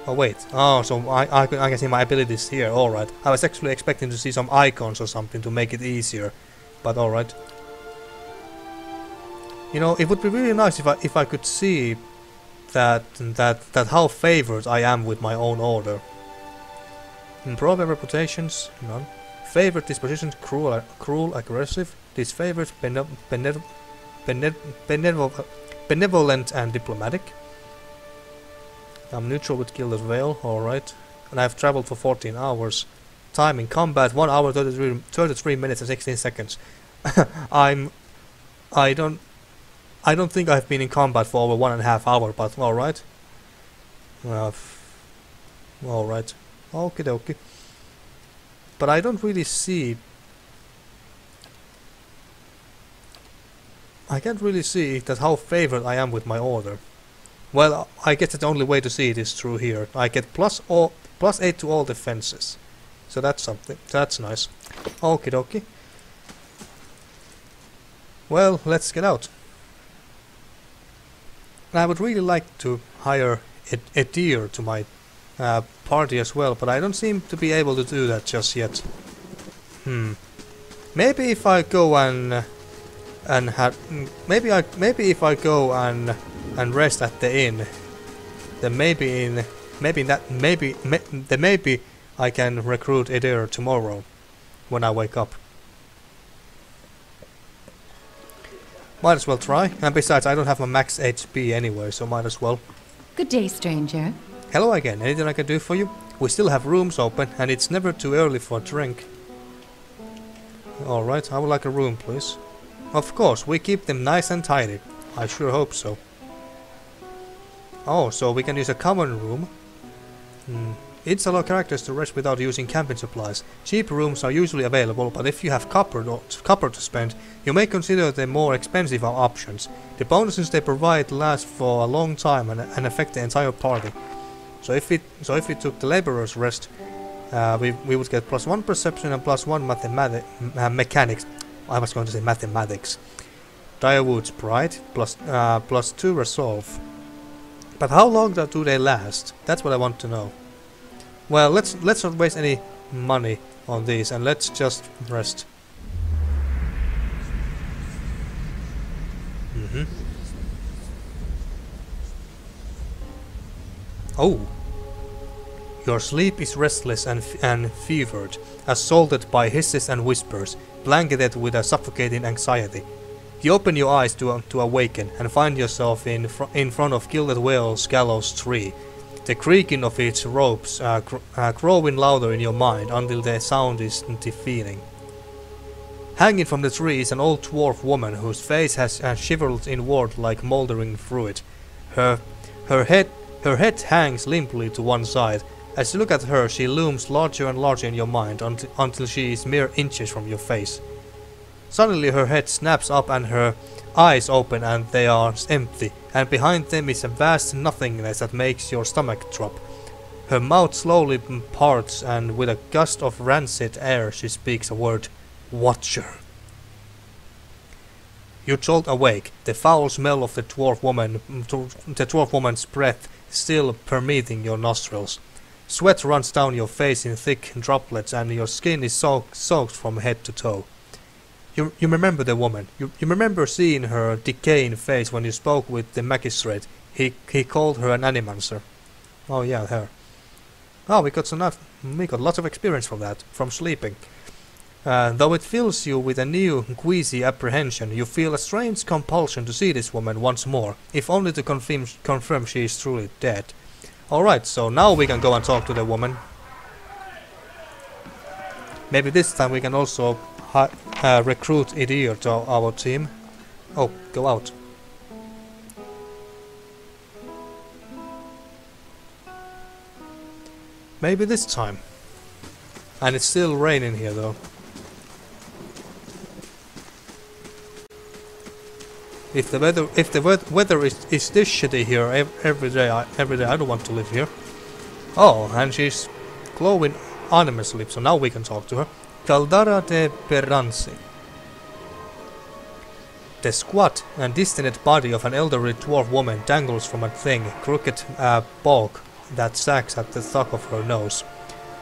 wait. Oh, so I can see my abilities here. All right. I was actually expecting to see some icons or something to make it easier, but all right. You know, it would be really nice if I could see that how favored I am with my own order. Improve reputations, none. Favored dispositions, cruel, aggressive. Disfavored, benevolent and diplomatic. I'm neutral with Gilded Vale, alright. And I've traveled for 14 hours. Time in combat 1 hour 33 minutes and 16 seconds. I don't think I've been in combat for over 1.5 hours, but alright. Alright. Okie dokie. But I don't really see. I can't really see that how favored I am with my order. Well, I guess the only way to see it is through here. I get +8 to all defenses. So that's something. That's nice. Okie dokie. Well, let's get out. I would really like to hire Edér to my party as well, but I don't seem to be able to do that just yet. Maybe if I go maybe if I go and rest at the inn, then maybe I can recruit Edér tomorrow when I wake up. Might as well try. And besides, I don't have my max HP anyway, so might as well. Good day, stranger. Hello again. Anything I can do for you? We still have rooms open, and it's never too early for a drink. Alright, I would like a room, please. Of course, we keep them nice and tidy. I sure hope so. Oh, so we can use a common room. It's allow characters to rest without using camping supplies. Cheap rooms are usually available, but if you have copper to spend, you may consider the more expensive options. The bonuses they provide last for a long time and affect the entire party. So if we took the laborer's rest, we would get +1 perception and +1 mechanics. I was going to say mathematics. Direwood's Pride +2 resolve. But how long do they last? That's what I want to know. Well, let's not waste any money on these and let's just rest. Oh. Your sleep is restless and fevered, assaulted by hisses and whispers, blanketed with a suffocating anxiety. You open your eyes to awaken and find yourself in front of Gilded Vale's gallows tree. The creaking of its ropes growing louder in your mind until the sound is defeating. Hanging from the tree is an old dwarf woman whose face has shivered inward like mouldering fruit. Her head hangs limply to one side. As you look at her, she looms larger and larger in your mind until she is mere inches from your face. Suddenly her head snaps up and her eyes open and they are empty, and behind them is a vast nothingness that makes your stomach drop. Her mouth slowly parts and with a gust of rancid air she speaks a word, Watcher. You jolt awake, the foul smell of the dwarf woman's breath still permeating your nostrils. Sweat runs down your face in thick droplets and your skin is soaked from head to toe. You remember the woman. You remember seeing her decaying face when you spoke with the magistrate. He called her an animancer. Oh yeah, her. Oh, we got lots of experience from that, from sleeping. Though it fills you with a new, queasy apprehension, you feel a strange compulsion to see this woman once more, if only to confirm she is truly dead. Alright, so now we can go and talk to the woman. Maybe this time we can also recruit Edér to our team. Oh, go out. Maybe this time. And it's still raining here though. If the weather is this shitty here every day, I don't want to live here. Oh, and she's glowing anonymously, so now we can talk to her. Caldara de Perranzi. The squat and distant body of an elderly dwarf woman dangles from a thin, crooked bulk that sags at the top of her nose.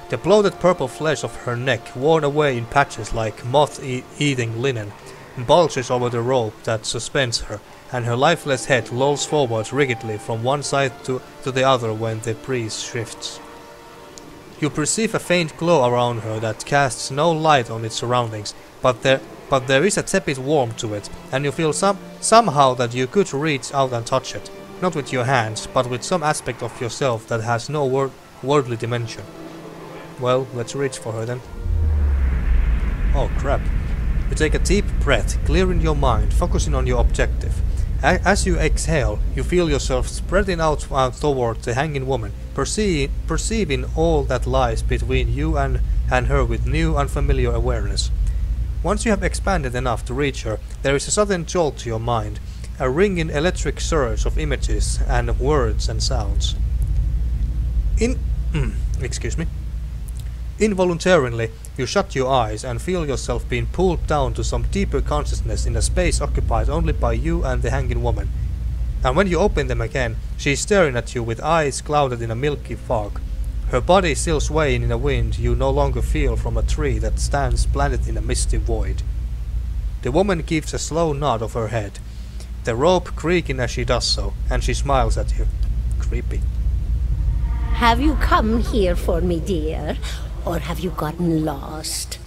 The bloated purple flesh of her neck, worn away in patches like moth-eating linen, bulges over the rope that suspends her, and her lifeless head lolls forward rigidly from one side to the other when the breeze shifts. You perceive a faint glow around her that casts no light on its surroundings, but there is a tepid warmth to it, and you feel somehow that you could reach out and touch it, not with your hands, but with some aspect of yourself that has no worldly dimension. Well, let's reach for her then. Oh crap. You take a deep breath, clearing your mind, focusing on your objective. As you exhale, you feel yourself spreading out toward the hanging woman, perceiving all that lies between you and her with new, unfamiliar awareness. Once you have expanded enough to reach her, there is a sudden jolt to your mind, a ringing electric surge of images and words and sounds. Excuse me. Involuntarily, you shut your eyes and feel yourself being pulled down to some deeper consciousness in a space occupied only by you and the hanging woman. And when you open them again, she is staring at you with eyes clouded in a milky fog. Her body still swaying in a wind you no longer feel from a tree that stands planted in a misty void. The woman gives a slow nod of her head, the rope creaking as she does so, and she smiles at you. Creepy. Have you come here for me, dear? Or have you gotten lost?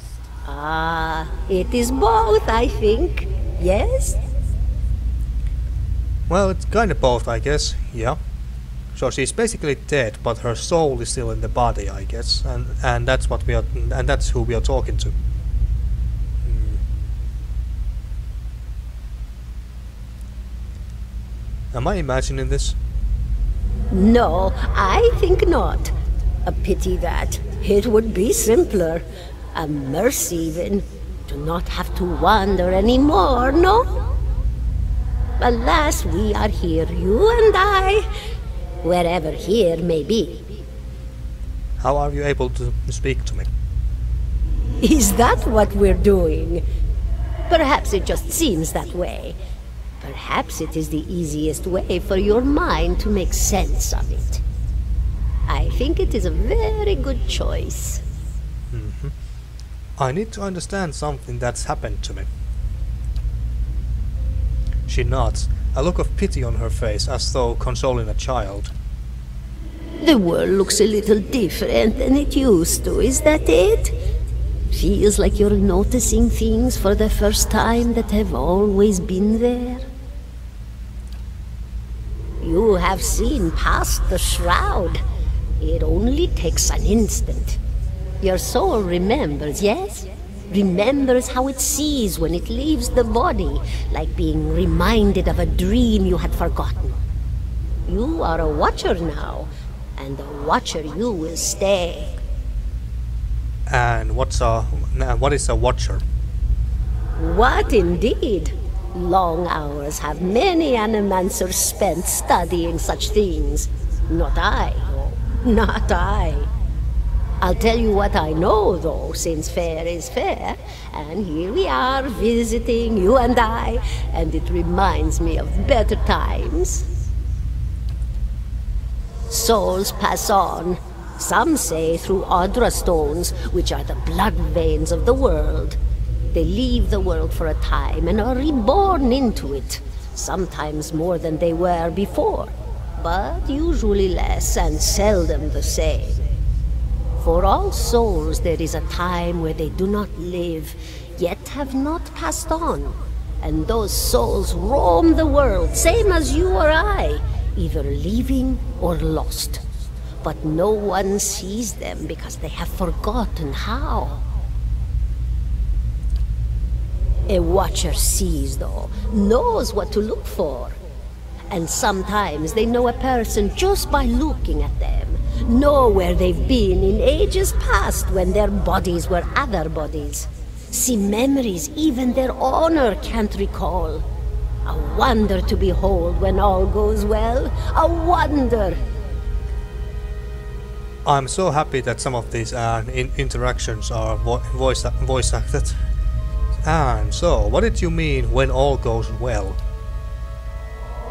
Ah, it is both, I think. Yes? Well, it's kind of both, I guess. Yeah. So she's basically dead, but her soul is still in the body, I guess, and that's what we are, and that's who we are talking to. Am I imagining this? No, I think not. A pity that. It would be simpler. A mercy even. To not have to wander anymore, no? Alas, we are here, you and I. Wherever here may be. How are you able to speak to me? Is that what we're doing? Perhaps it just seems that way. Perhaps it is the easiest way for your mind to make sense of it. I think it is a very good choice. I need to understand something that's happened to me. She nods, a look of pity on her face, as though consoling a child. The world looks a little different than it used to, is that it? Feels like you're noticing things for the first time that have always been there. You have seen past the shroud. It only takes an instant. Your soul remembers, yes? Remembers how it sees when it leaves the body, like being reminded of a dream you had forgotten. You are a watcher now, and a watcher you will stay. And what is a watcher? What indeed? Long hours have many animancers spent studying such things. Not I, though. Not I. I'll tell you what I know, though, since fair is fair, and here we are visiting, you and I, and it reminds me of better times. Souls pass on, some say through Audra stones, which are the blood veins of the world. They leave the world for a time and are reborn into it, sometimes more than they were before, but usually less and seldom the same. For all souls there is a time where they do not live, yet have not passed on, and those souls roam the world, same as you or I, either leaving or lost. But no one sees them because they have forgotten how. A watcher sees, though, knows what to look for. And sometimes they know a person just by looking at them, know where they've been in ages past when their bodies were other bodies. See memories even their owner can't recall. A wonder to behold when all goes well. A wonder! I'm so happy that some of these interactions are voice acted. And so, what did you mean when all goes well?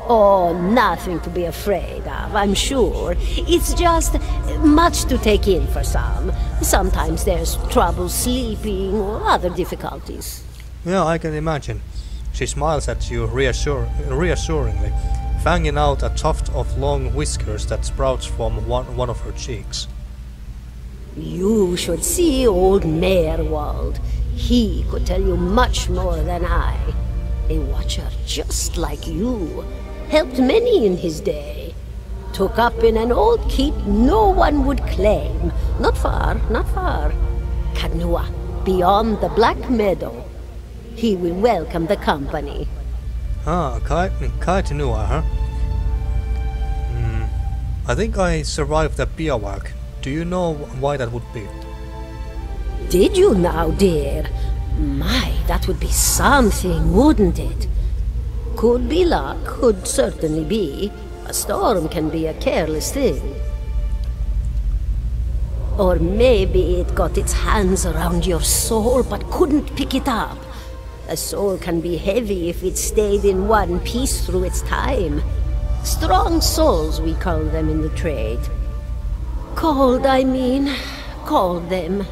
Oh, nothing to be afraid of, I'm sure. It's just much to take in for some. Sometimes there's trouble sleeping or other difficulties. Yeah, I can imagine. She smiles at you reassuringly, fanging out a tuft of long whiskers that sprouts from one of her cheeks. You should see old Merwald. He could tell you much more than I. A watcher just like you. Helped many in his day. Took up in an old keep no one would claim. Not far, not far. Kadnua, beyond the Black Meadow. He will welcome the company. Ah, Kaitinua, huh? I think I survived the bivouac. Do you know why that would be? Did you now, dear? My, that would be something, wouldn't it? Could be luck, could certainly be. A storm can be a careless thing. Or maybe it got its hands around your soul but couldn't pick it up. A soul can be heavy if it stayed in one piece through its time. Strong souls, we call them in the trade. Cold, I mean. Called them.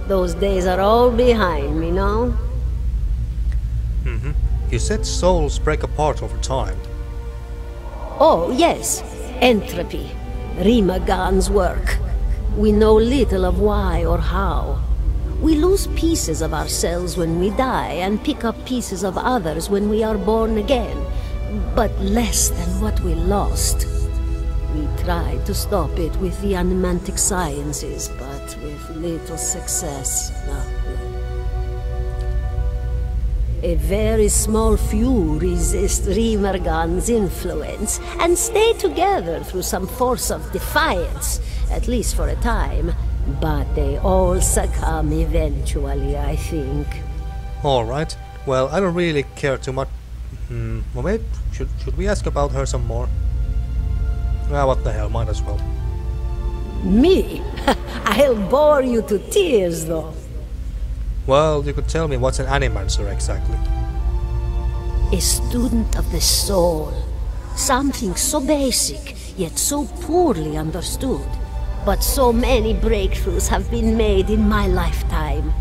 Those days are all behind me, no? You said souls break apart over time. Oh, yes. Entropy. Rimagan's work. We know little of why or how. We lose pieces of ourselves when we die and pick up pieces of others when we are born again. but less than what we lost. We tried to stop it with the animantic sciences, but with little success. A very small few resist Rimergan's influence and stay together through some force of defiance, at least for a time. But they all succumb eventually, I think. Alright. Well, I don't really care too much. Well, maybe should we ask about her some more? Ah, what the hell, might as well. Me? I'll bore you to tears, though. Well, you could tell me what's an animancer exactly. A student of the soul. Something so basic, yet so poorly understood. But so many breakthroughs have been made in my lifetime.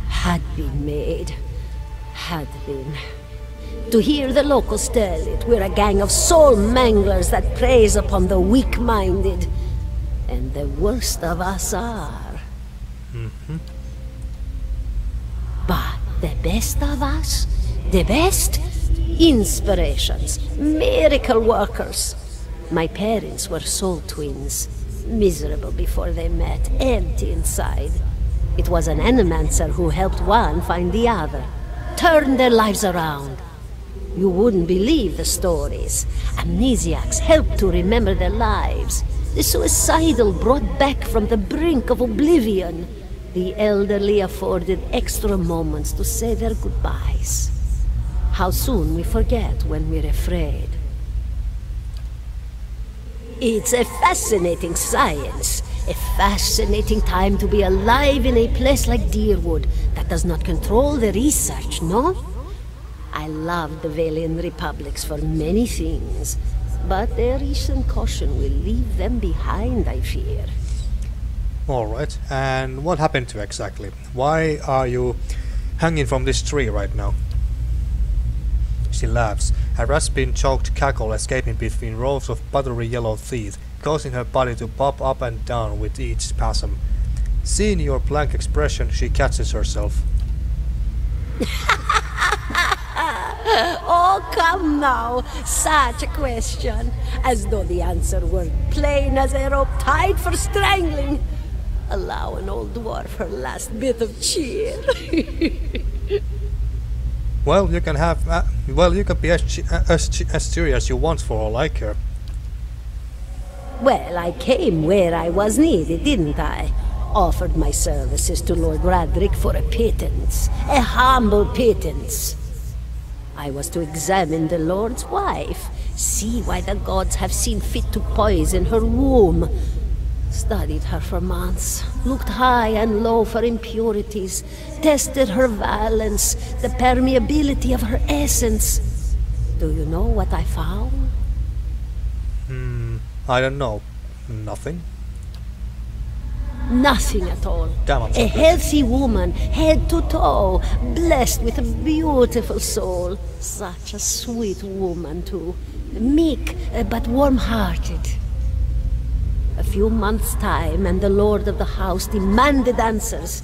Had been made. Had been. To hear the locals tell it, we're a gang of soul manglers that preys upon the weak-minded. And the worst of us are. But the best of us? The best? Inspirations. Miracle workers. My parents were soul twins. Miserable before they met, empty inside. It was an animancer who helped one find the other. Turned their lives around. You wouldn't believe the stories. Amnesiacs helped to remember their lives. The suicidal brought back from the brink of oblivion. The elderly afforded extra moments to say their goodbyes. How soon we forget when we're afraid. It's a fascinating science. A fascinating time to be alive in a place like Deerwood that does not control the research, no? I love the Valian republics for many things, but their recent caution will leave them behind, I fear. Alright, and what happened to you exactly? Why are you hanging from this tree right now? She laughs, a rasping, choked cackle escaping between rows of buttery yellow teeth, causing her body to pop up and down with each spasm. Seeing your blank expression, she catches herself. Oh, come now! Such a question! As though the answer were plain as a rope tied for strangling. Allow an old dwarf her last bit of cheer. Well, you can have. You can be as cheery as you want for all I care. Well, I came where I was needed, didn't I? Offered my services to Lord Radric for a pittance. A humble pittance. I was to examine the Lord's wife, see why the gods have seen fit to poison her womb. Studied her for months, looked high and low for impurities, tested her valence, the permeability of her essence. Do you know what I found? I don't know. Nothing. Nothing at all. Damn, I'm so a healthy woman, head to toe, blessed with a beautiful soul. Such a sweet woman, too. Meek, but warm-hearted. A few months' time, and the lord of the house demanded answers.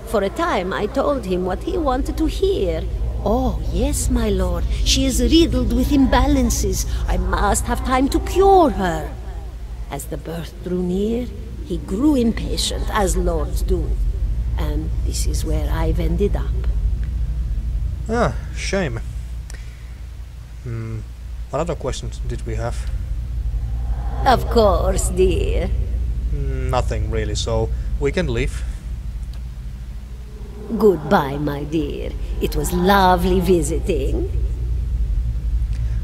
For a time, I told him what he wanted to hear. Oh, yes, my lord. She is riddled with imbalances. I must have time to cure her. As the birth drew near, he grew impatient, as lords do. And this is where I've ended up. Ah, shame. What other questions did we have? Of course, dear. Nothing really, so we can leave. Goodbye, my dear. It was lovely visiting.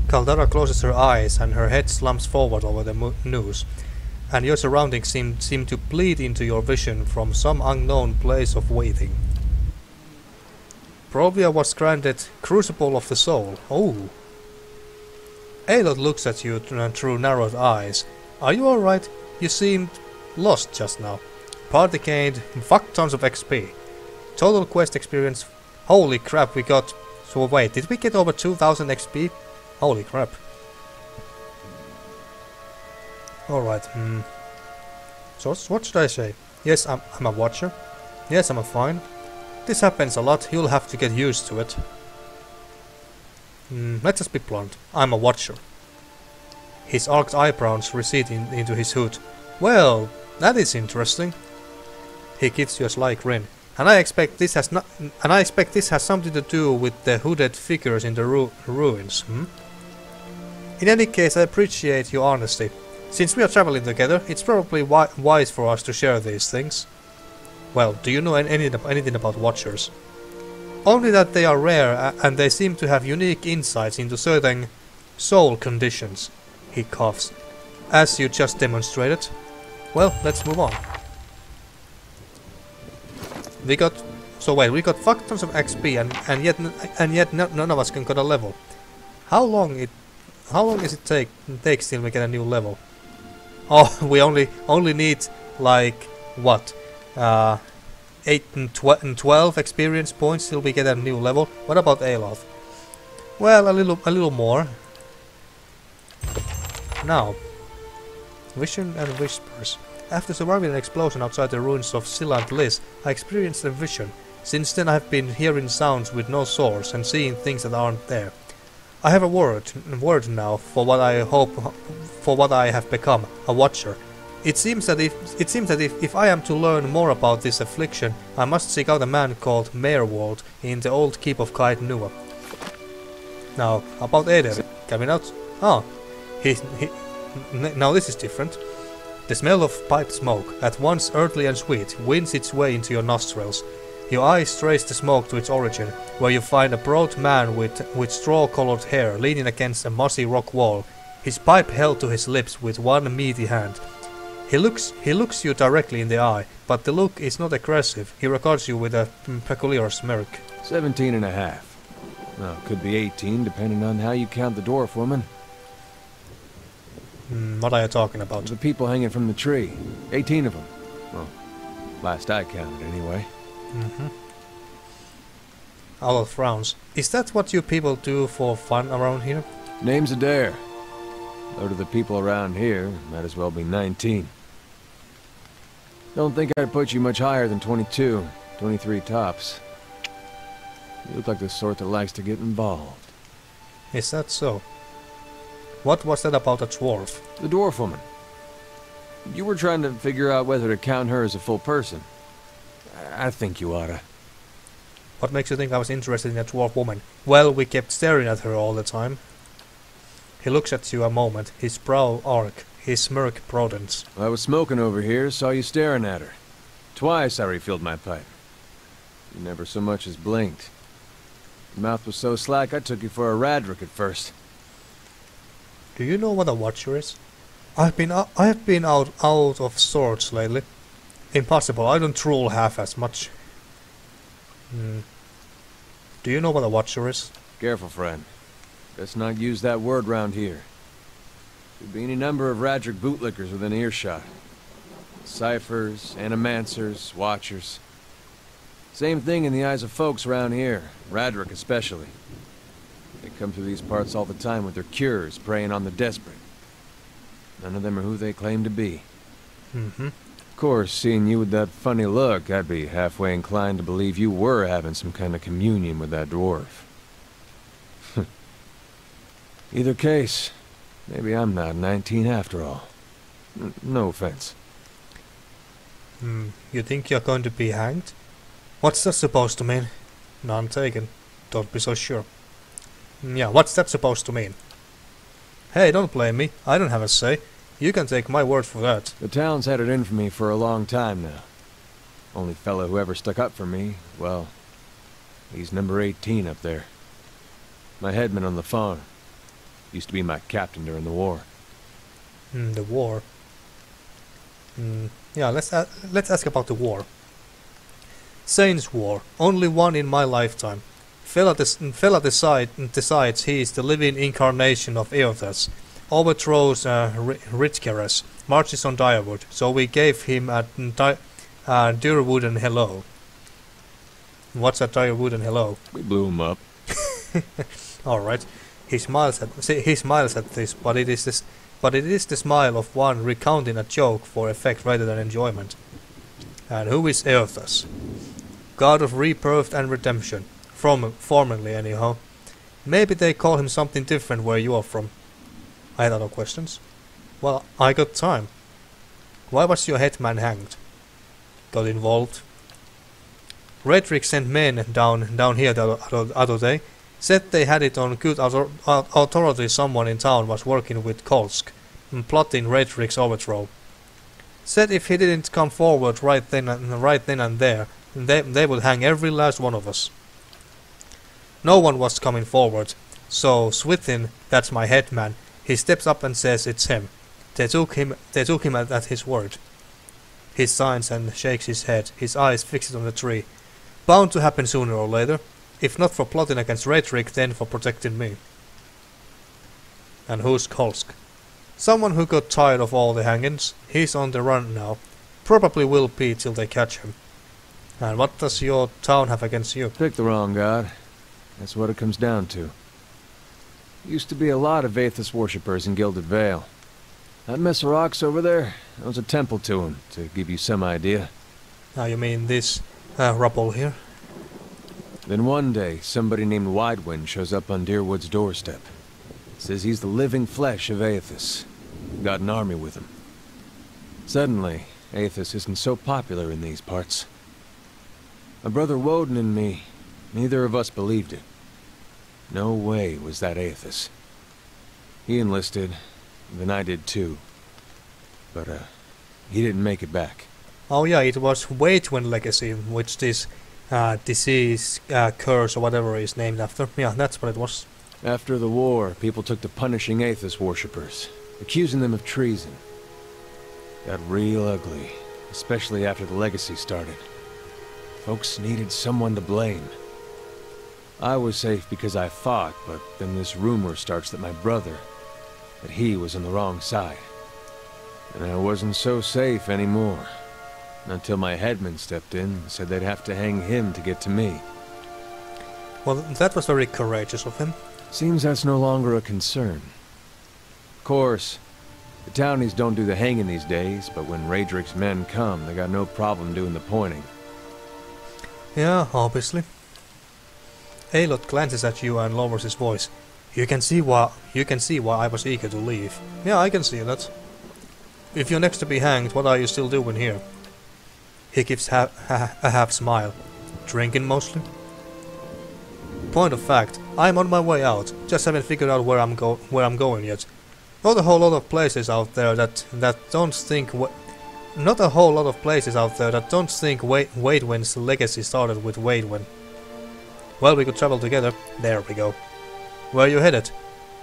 Caldara closes her eyes and her head slumps forward over the news. And your surroundings seem to bleed into your vision from some unknown place of waiting. Provia was granted Crucible of the Soul. Oh. Aloth looks at you through narrowed eyes. Are you alright? You seemed lost just now. Party gained fuck tons of XP. Total quest experience. Holy crap, we got... So wait, did we get over 2000 XP? Holy crap. Alright, So what should I say? Yes, I'm a watcher. Yes, I'm fine. This happens a lot, you'll have to get used to it. Let's just be blunt. I'm a watcher. His arched eyebrows recede into his hood. Well, that is interesting. He gives you a sly grin. And I expect this has something to do with the hooded figures in the ruins. In any case, I appreciate your honesty. Since we are traveling together, it's probably wise for us to share these things. Well, do you know anything about Watchers? Only that they are rare and they seem to have unique insights into certain soul conditions. He coughs. As you just demonstrated. Well, let's move on. We got fuck tons of XP and yet none of us can get a level. How long does it take till we get a new level? Oh, we only need like what? 8 and 12 experience points till we get a new level. What about Aloth? Well, a little more. Now, vision and whispers. After surviving an explosion outside the ruins of Siland Liz, I experienced a vision. Since then I have been hearing sounds with no source and seeing things that aren't there. I have a word now for what I have become, a watcher. It seems that if I am to learn more about this affliction, I must seek out a man called Merewald in the old keep of Kaid Nua. Now, about Edér, coming out. Oh, now this is different. The smell of piped smoke, at once earthly and sweet, winds its way into your nostrils. Your eyes trace the smoke to its origin, where you find a broad man with straw-colored hair leaning against a mossy rock wall, his pipe held to his lips with one meaty hand. He looks you directly in the eye, but the look is not aggressive. He regards you with a peculiar smirk. 17 and a half. Well, could be 18, depending on how you count the dwarf woman. What are you talking about? The people hanging from the tree. 18 of them. Well, last I counted, anyway. Aloth frowns. Is that what you people do for fun around here? Name's Edér. Though to the people around here, might as well be 19. Don't think I'd put you much higher than 22, 23 tops. You look like the sort that likes to get involved. Is that so? What was that about a dwarf? The dwarf woman. You were trying to figure out whether to count her as a full person. I think you oughta. What makes you think I was interested in a dwarf woman? Well, we kept staring at her all the time. He looks at you a moment, his brow arc, his smirk broadens. I was smoking over here, saw you staring at her. Twice I refilled my pipe. You never so much as blinked. Your mouth was so slack I took you for a Radric at first. Do you know what a watcher is? I have been out of sorts lately. Impossible, I don't drool half as much. Do you know what a watcher is? Careful, friend. Let's not use that word round here. Could be any number of Radric bootlickers within earshot. Ciphers, animancers, watchers. Same thing in the eyes of folks around here, Radric especially. They come through these parts all the time with their cures, preying on the desperate. None of them are who they claim to be. Of course, seeing you with that funny look, I'd be halfway inclined to believe you were having some kind of communion with that dwarf. Either case, maybe I'm not 19 after all. No offense. You think you're going to be hanged? What's that supposed to mean? None taken. Don't be so sure. Yeah, what's that supposed to mean? Hey, don't blame me. I don't have a say. You can take my word for that. The town's had it in for me for a long time now. Only fellow who ever stuck up for me, well, he's number 18 up there. My headman on the farm. Used to be my captain during the war. The war. Yeah, let's ask about the war. Saints' War, only one in my lifetime. Fella decides he is the living incarnation of Eothas. Overthrows Ritkeres, marches on Direwood, so we gave him a Direwooden hello. What's a Direwooden hello? We blew him up. Alright. He smiles at this, but it is the smile of one recounting a joke for effect rather than enjoyment. And who is Eothas? God of rebirth and redemption. Formerly anyhow. Maybe they call him something different where you are from. I had other questions. Well, I got time. Why was your headman hanged? Got involved. Redrick sent men down here the other day. Said they had it on good authority someone in town was working with Kolsk and plotting Redrick's overthrow. Said if he didn't come forward right then and there, they would hang every last one of us. No one was coming forward, so Swithin, that's my headman, he steps up and says it's him. They took him at his word. He signs and shakes his head, his eyes fixed on the tree. Bound to happen sooner or later. If not for plotting against Redrick, then for protecting me. And who's Kolsk? Someone who got tired of all the hangings. He's on the run now. Probably will be till they catch him. And what does your town have against you? Pick the wrong god. That's what it comes down to. Used to be a lot of Aethys worshippers in Gilded Vale. That mess of rocks over there, that was a temple to him, to give you some idea. Now you mean this rubble here? Then one day, somebody named Widewind shows up on Deerwood's doorstep. Says he's the living flesh of Aethys. Got an army with him. Suddenly, Aethys isn't so popular in these parts. My brother Woden and me, neither of us believed it. No way was that Aethys. He enlisted, then I did too. But, he didn't make it back. Oh yeah, it was Waidwen legacy, which this disease, curse, or whatever is named after. Yeah, that's what it was. After the war, people took to punishing Aethys worshippers, accusing them of treason. Got real ugly, especially after the legacy started. Folks needed someone to blame. I was safe because I fought, but then this rumor starts that my brother, that he was on the wrong side. And I wasn't so safe anymore. Until my headman stepped in and said they'd have to hang him to get to me. Well, that was very courageous of him. Seems that's no longer a concern. Of course, the townies don't do the hanging these days, but when Raedrick's men come, they got no problem doing the pointing. Yeah, obviously. Aloth glances at you and lowers his voice. You can see why I was eager to leave. Yeah, I can see that. If you're next to be hanged, what are you still doing here? He gives a half smile. Drinking mostly? Point of fact, I'm on my way out. Just haven't figured out where I'm going yet. Not a whole lot of places out there that don't think Waidwen's legacy started with Waidwen. Well, we could travel together. There we go. Where are you headed?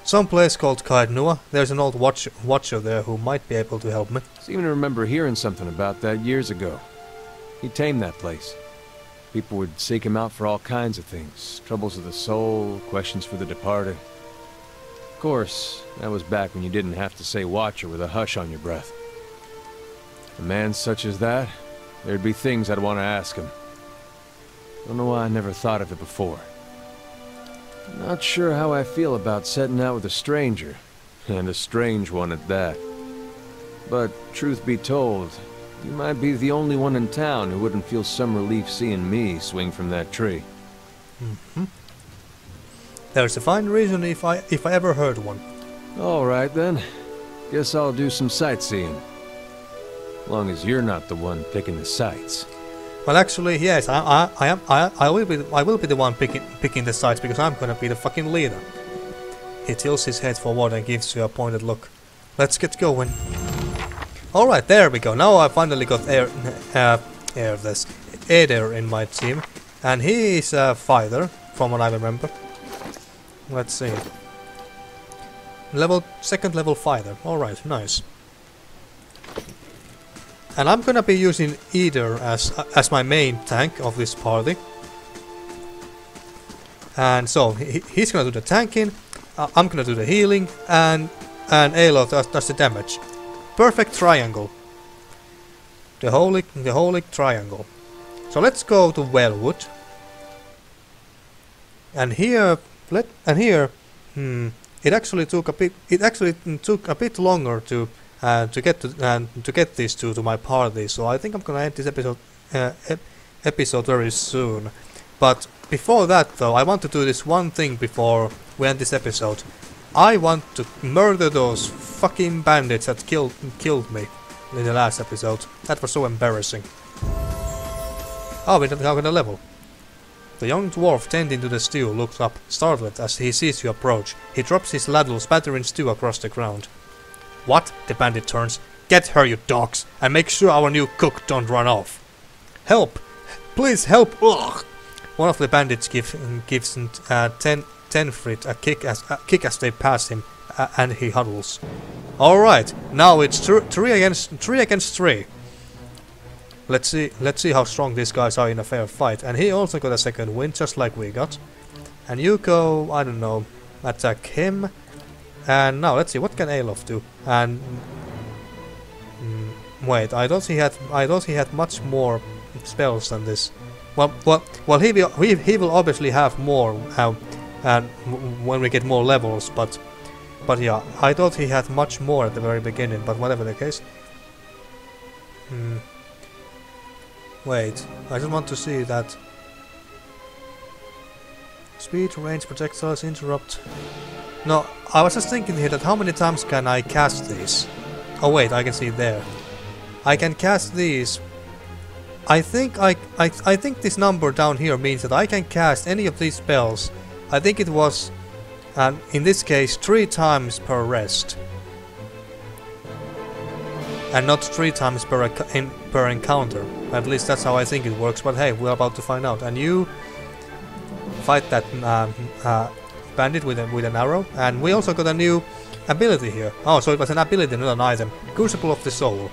Some place called Caed Nua. There's an old watcher there who might be able to help me. Seem to remember hearing something about that years ago. He tamed that place. People would seek him out for all kinds of things. Troubles of the soul, questions for the departed. Of course, that was back when you didn't have to say watcher with a hush on your breath. A man such as that, there'd be things I'd want to ask him. Don't know why I never thought of it before. Not sure how I feel about setting out with a stranger, and a strange one at that. But, truth be told, you might be the only one in town who wouldn't feel some relief seeing me swing from that tree. There's a fine reason if I ever heard one. Alright then. Guess I'll do some sightseeing. Long as you're not the one picking the sights. Well, actually, yes, I will be the one picking the sides because I'm gonna be the fucking leader. He tilts his head forward and gives you a pointed look. Let's get going. Alright, there we go. Now I finally got Edér in my team. And he is a fighter, from what I remember. Let's see. Second level fighter. Alright, nice. And I'm gonna be using Edér as my main tank of this party. And so, he's gonna do the tanking, I'm gonna do the healing, and Aloth does the damage. Perfect triangle. The holy triangle. So let's go to Wellwood. And here, it actually took a bit longer to get these two to my party. So I think I'm gonna end this episode very soon. But before that though, I want to do this one thing before we end this episode. I want to murder those fucking bandits that killed me in the last episode. That was so embarrassing. Oh, we're now gonna level. The young dwarf tending to the stew looks up, startled as he sees you approach. He drops his ladle, spattering stew across the ground. What? The bandit turns. Get her, you dogs, and make sure our new cook don't run off. Help! Please help! Ugh! One of the bandits gives Tenfrit a kick as they pass him, and he huddles. All right, now it's three against three. Let's see how strong these guys are in a fair fight. And he also got a second win, just like we got. And you go, I don't know, attack him. And now let's see, what can Aloth do? And wait, I thought he had much more spells than this. Well, he will obviously have more, and when we get more levels. But yeah, I thought he had much more at the very beginning. But whatever the case. Wait, I just want to see that. Speed, range, projectiles, interrupt. No, I was just thinking here that how many times can I cast these? Oh wait, I can see it there. I can cast these. I think this number down here means that I can cast any of these spells. I think it was, in this case, 3 times per rest. And not 3 times per encounter. At least that's how I think it works, but hey, we're about to find out. And you fight that bandit with an arrow, and we also got a new ability here. Oh, so it was an ability, not an item. Crucible of the Soul.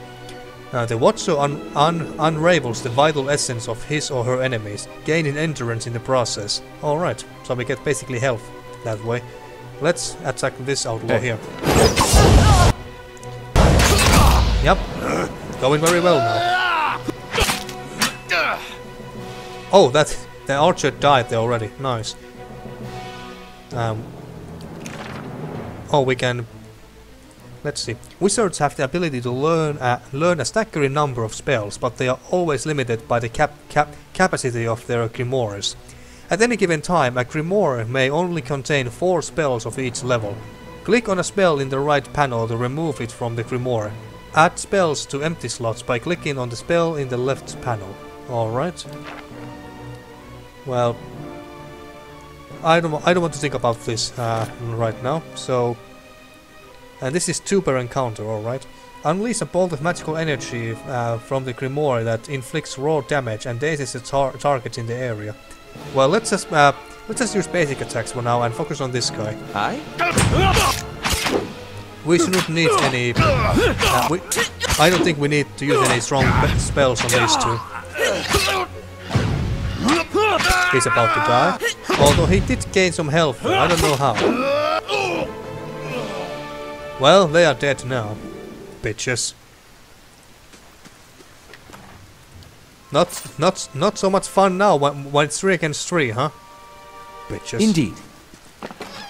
The Watcher unravels the vital essence of his or her enemies, gaining endurance in the process. Alright, so we get basically health that way. Let's attack this outlaw here. Yep, going very well now. Oh, the archer died there already. Nice. Oh, we can. Let's see. Wizards have the ability to learn a staggering number of spells, but they are always limited by the capacity of their grimoires. At any given time, a grimoire may only contain 4 spells of each level. Click on a spell in the right panel to remove it from the grimoire. Add spells to empty slots by clicking on the spell in the left panel. Alright. Well, I don't want to think about this right now, so... And this is 2 per encounter, alright. Unleash a bolt of magical energy from the grimoire that inflicts raw damage and dazes the target in the area. Well, let's just use basic attacks for now and focus on this guy. Hi? We shouldn't need any... I don't think we need to use any strong spells on these 2. He's about to die. Although he did gain some health, I don't know how. Well, they are dead now. Bitches. Not so much fun now when it's 3 against 3, huh? Bitches. Indeed.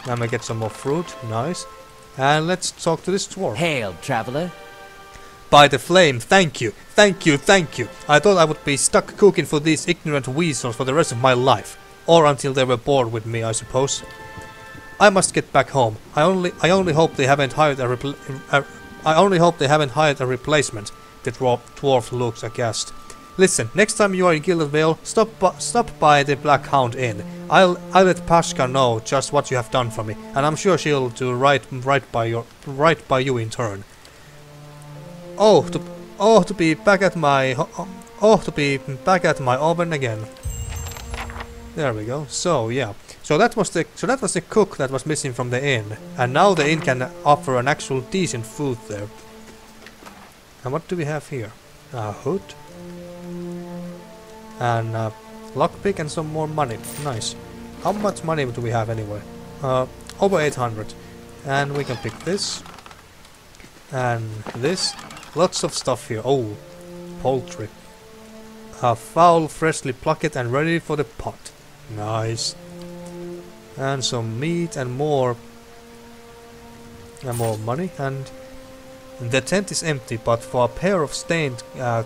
Now I get some more fruit. Nice. And let's talk to this dwarf. Hail, traveler. By the flame, thank you, thank you, thank you. I thought I would be stuck cooking for these ignorant weasels for the rest of my life. Or until they were bored with me, I suppose. I must get back home. I only hope they haven't hired a replacement. The dwarf looks aghast. Listen, next time you are in Gilded Vale, stop by the Black Hound Inn. I'll let Pashka know just what you have done for me, and I'm sure she'll do right by you in turn. To be back at my oven again. There we go. So yeah. So that was the cook that was missing from the inn, and now the inn can offer an actual decent food there. And what do we have here? A hood. And a lockpick and some more money. Nice. How much money do we have anyway? Over 800. And we can pick this. And this. Lots of stuff here. Oh, poultry. A fowl freshly plucked and ready for the pot. Nice. And some meat and more money. And the tent is empty, but for a pair of stained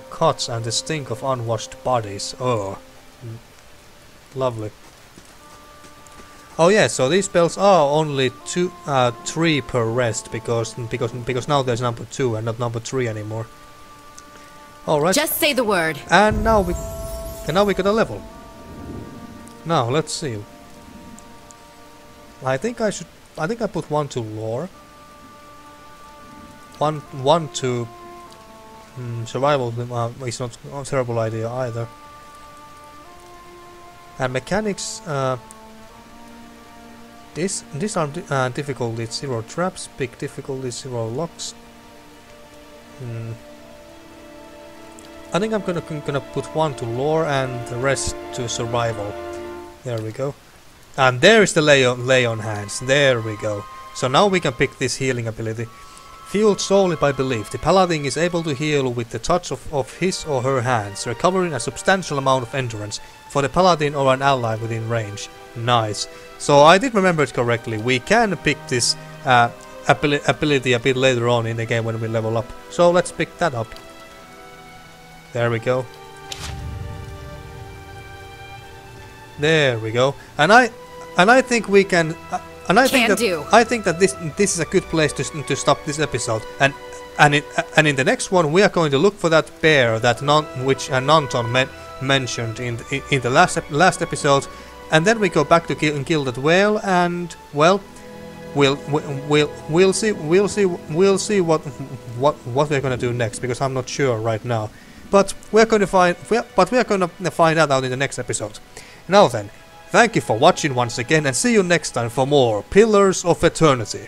cots and the stink of unwashed bodies. Oh, lovely. Oh yeah, so these spells are only 3 per rest because now there's number 2 and not number 3 anymore. All right. Just say the word. And now we got a level. Now let's see. I think I put 1 to lore. 1 to survival is not a terrible idea either. And mechanics. Disarm difficulty 0 traps, big difficulty 0 locks. I think I'm gonna put 1 to lore and the rest to survival. There we go. And there is the lay on hands. There we go. So now we can pick this healing ability. Fueled solely by belief, the paladin is able to heal with the touch of his or her hands, recovering a substantial amount of endurance for the paladin or an ally within range. Nice. So I did remember it correctly. We can pick this ability a bit later on in the game when we level up. So let's pick that up. There we go. There we go. And I think we can. I think that this is a good place to stop this episode. And in the next one we are going to look for that bear that Nanton mentioned in the last episode. And then we go back to Gilded Vale, and well, we'll see what we're gonna do next, because I'm not sure right now. But we are going to find out in the next episode. Now then, thank you for watching once again, and see you next time for more Pillars of Eternity.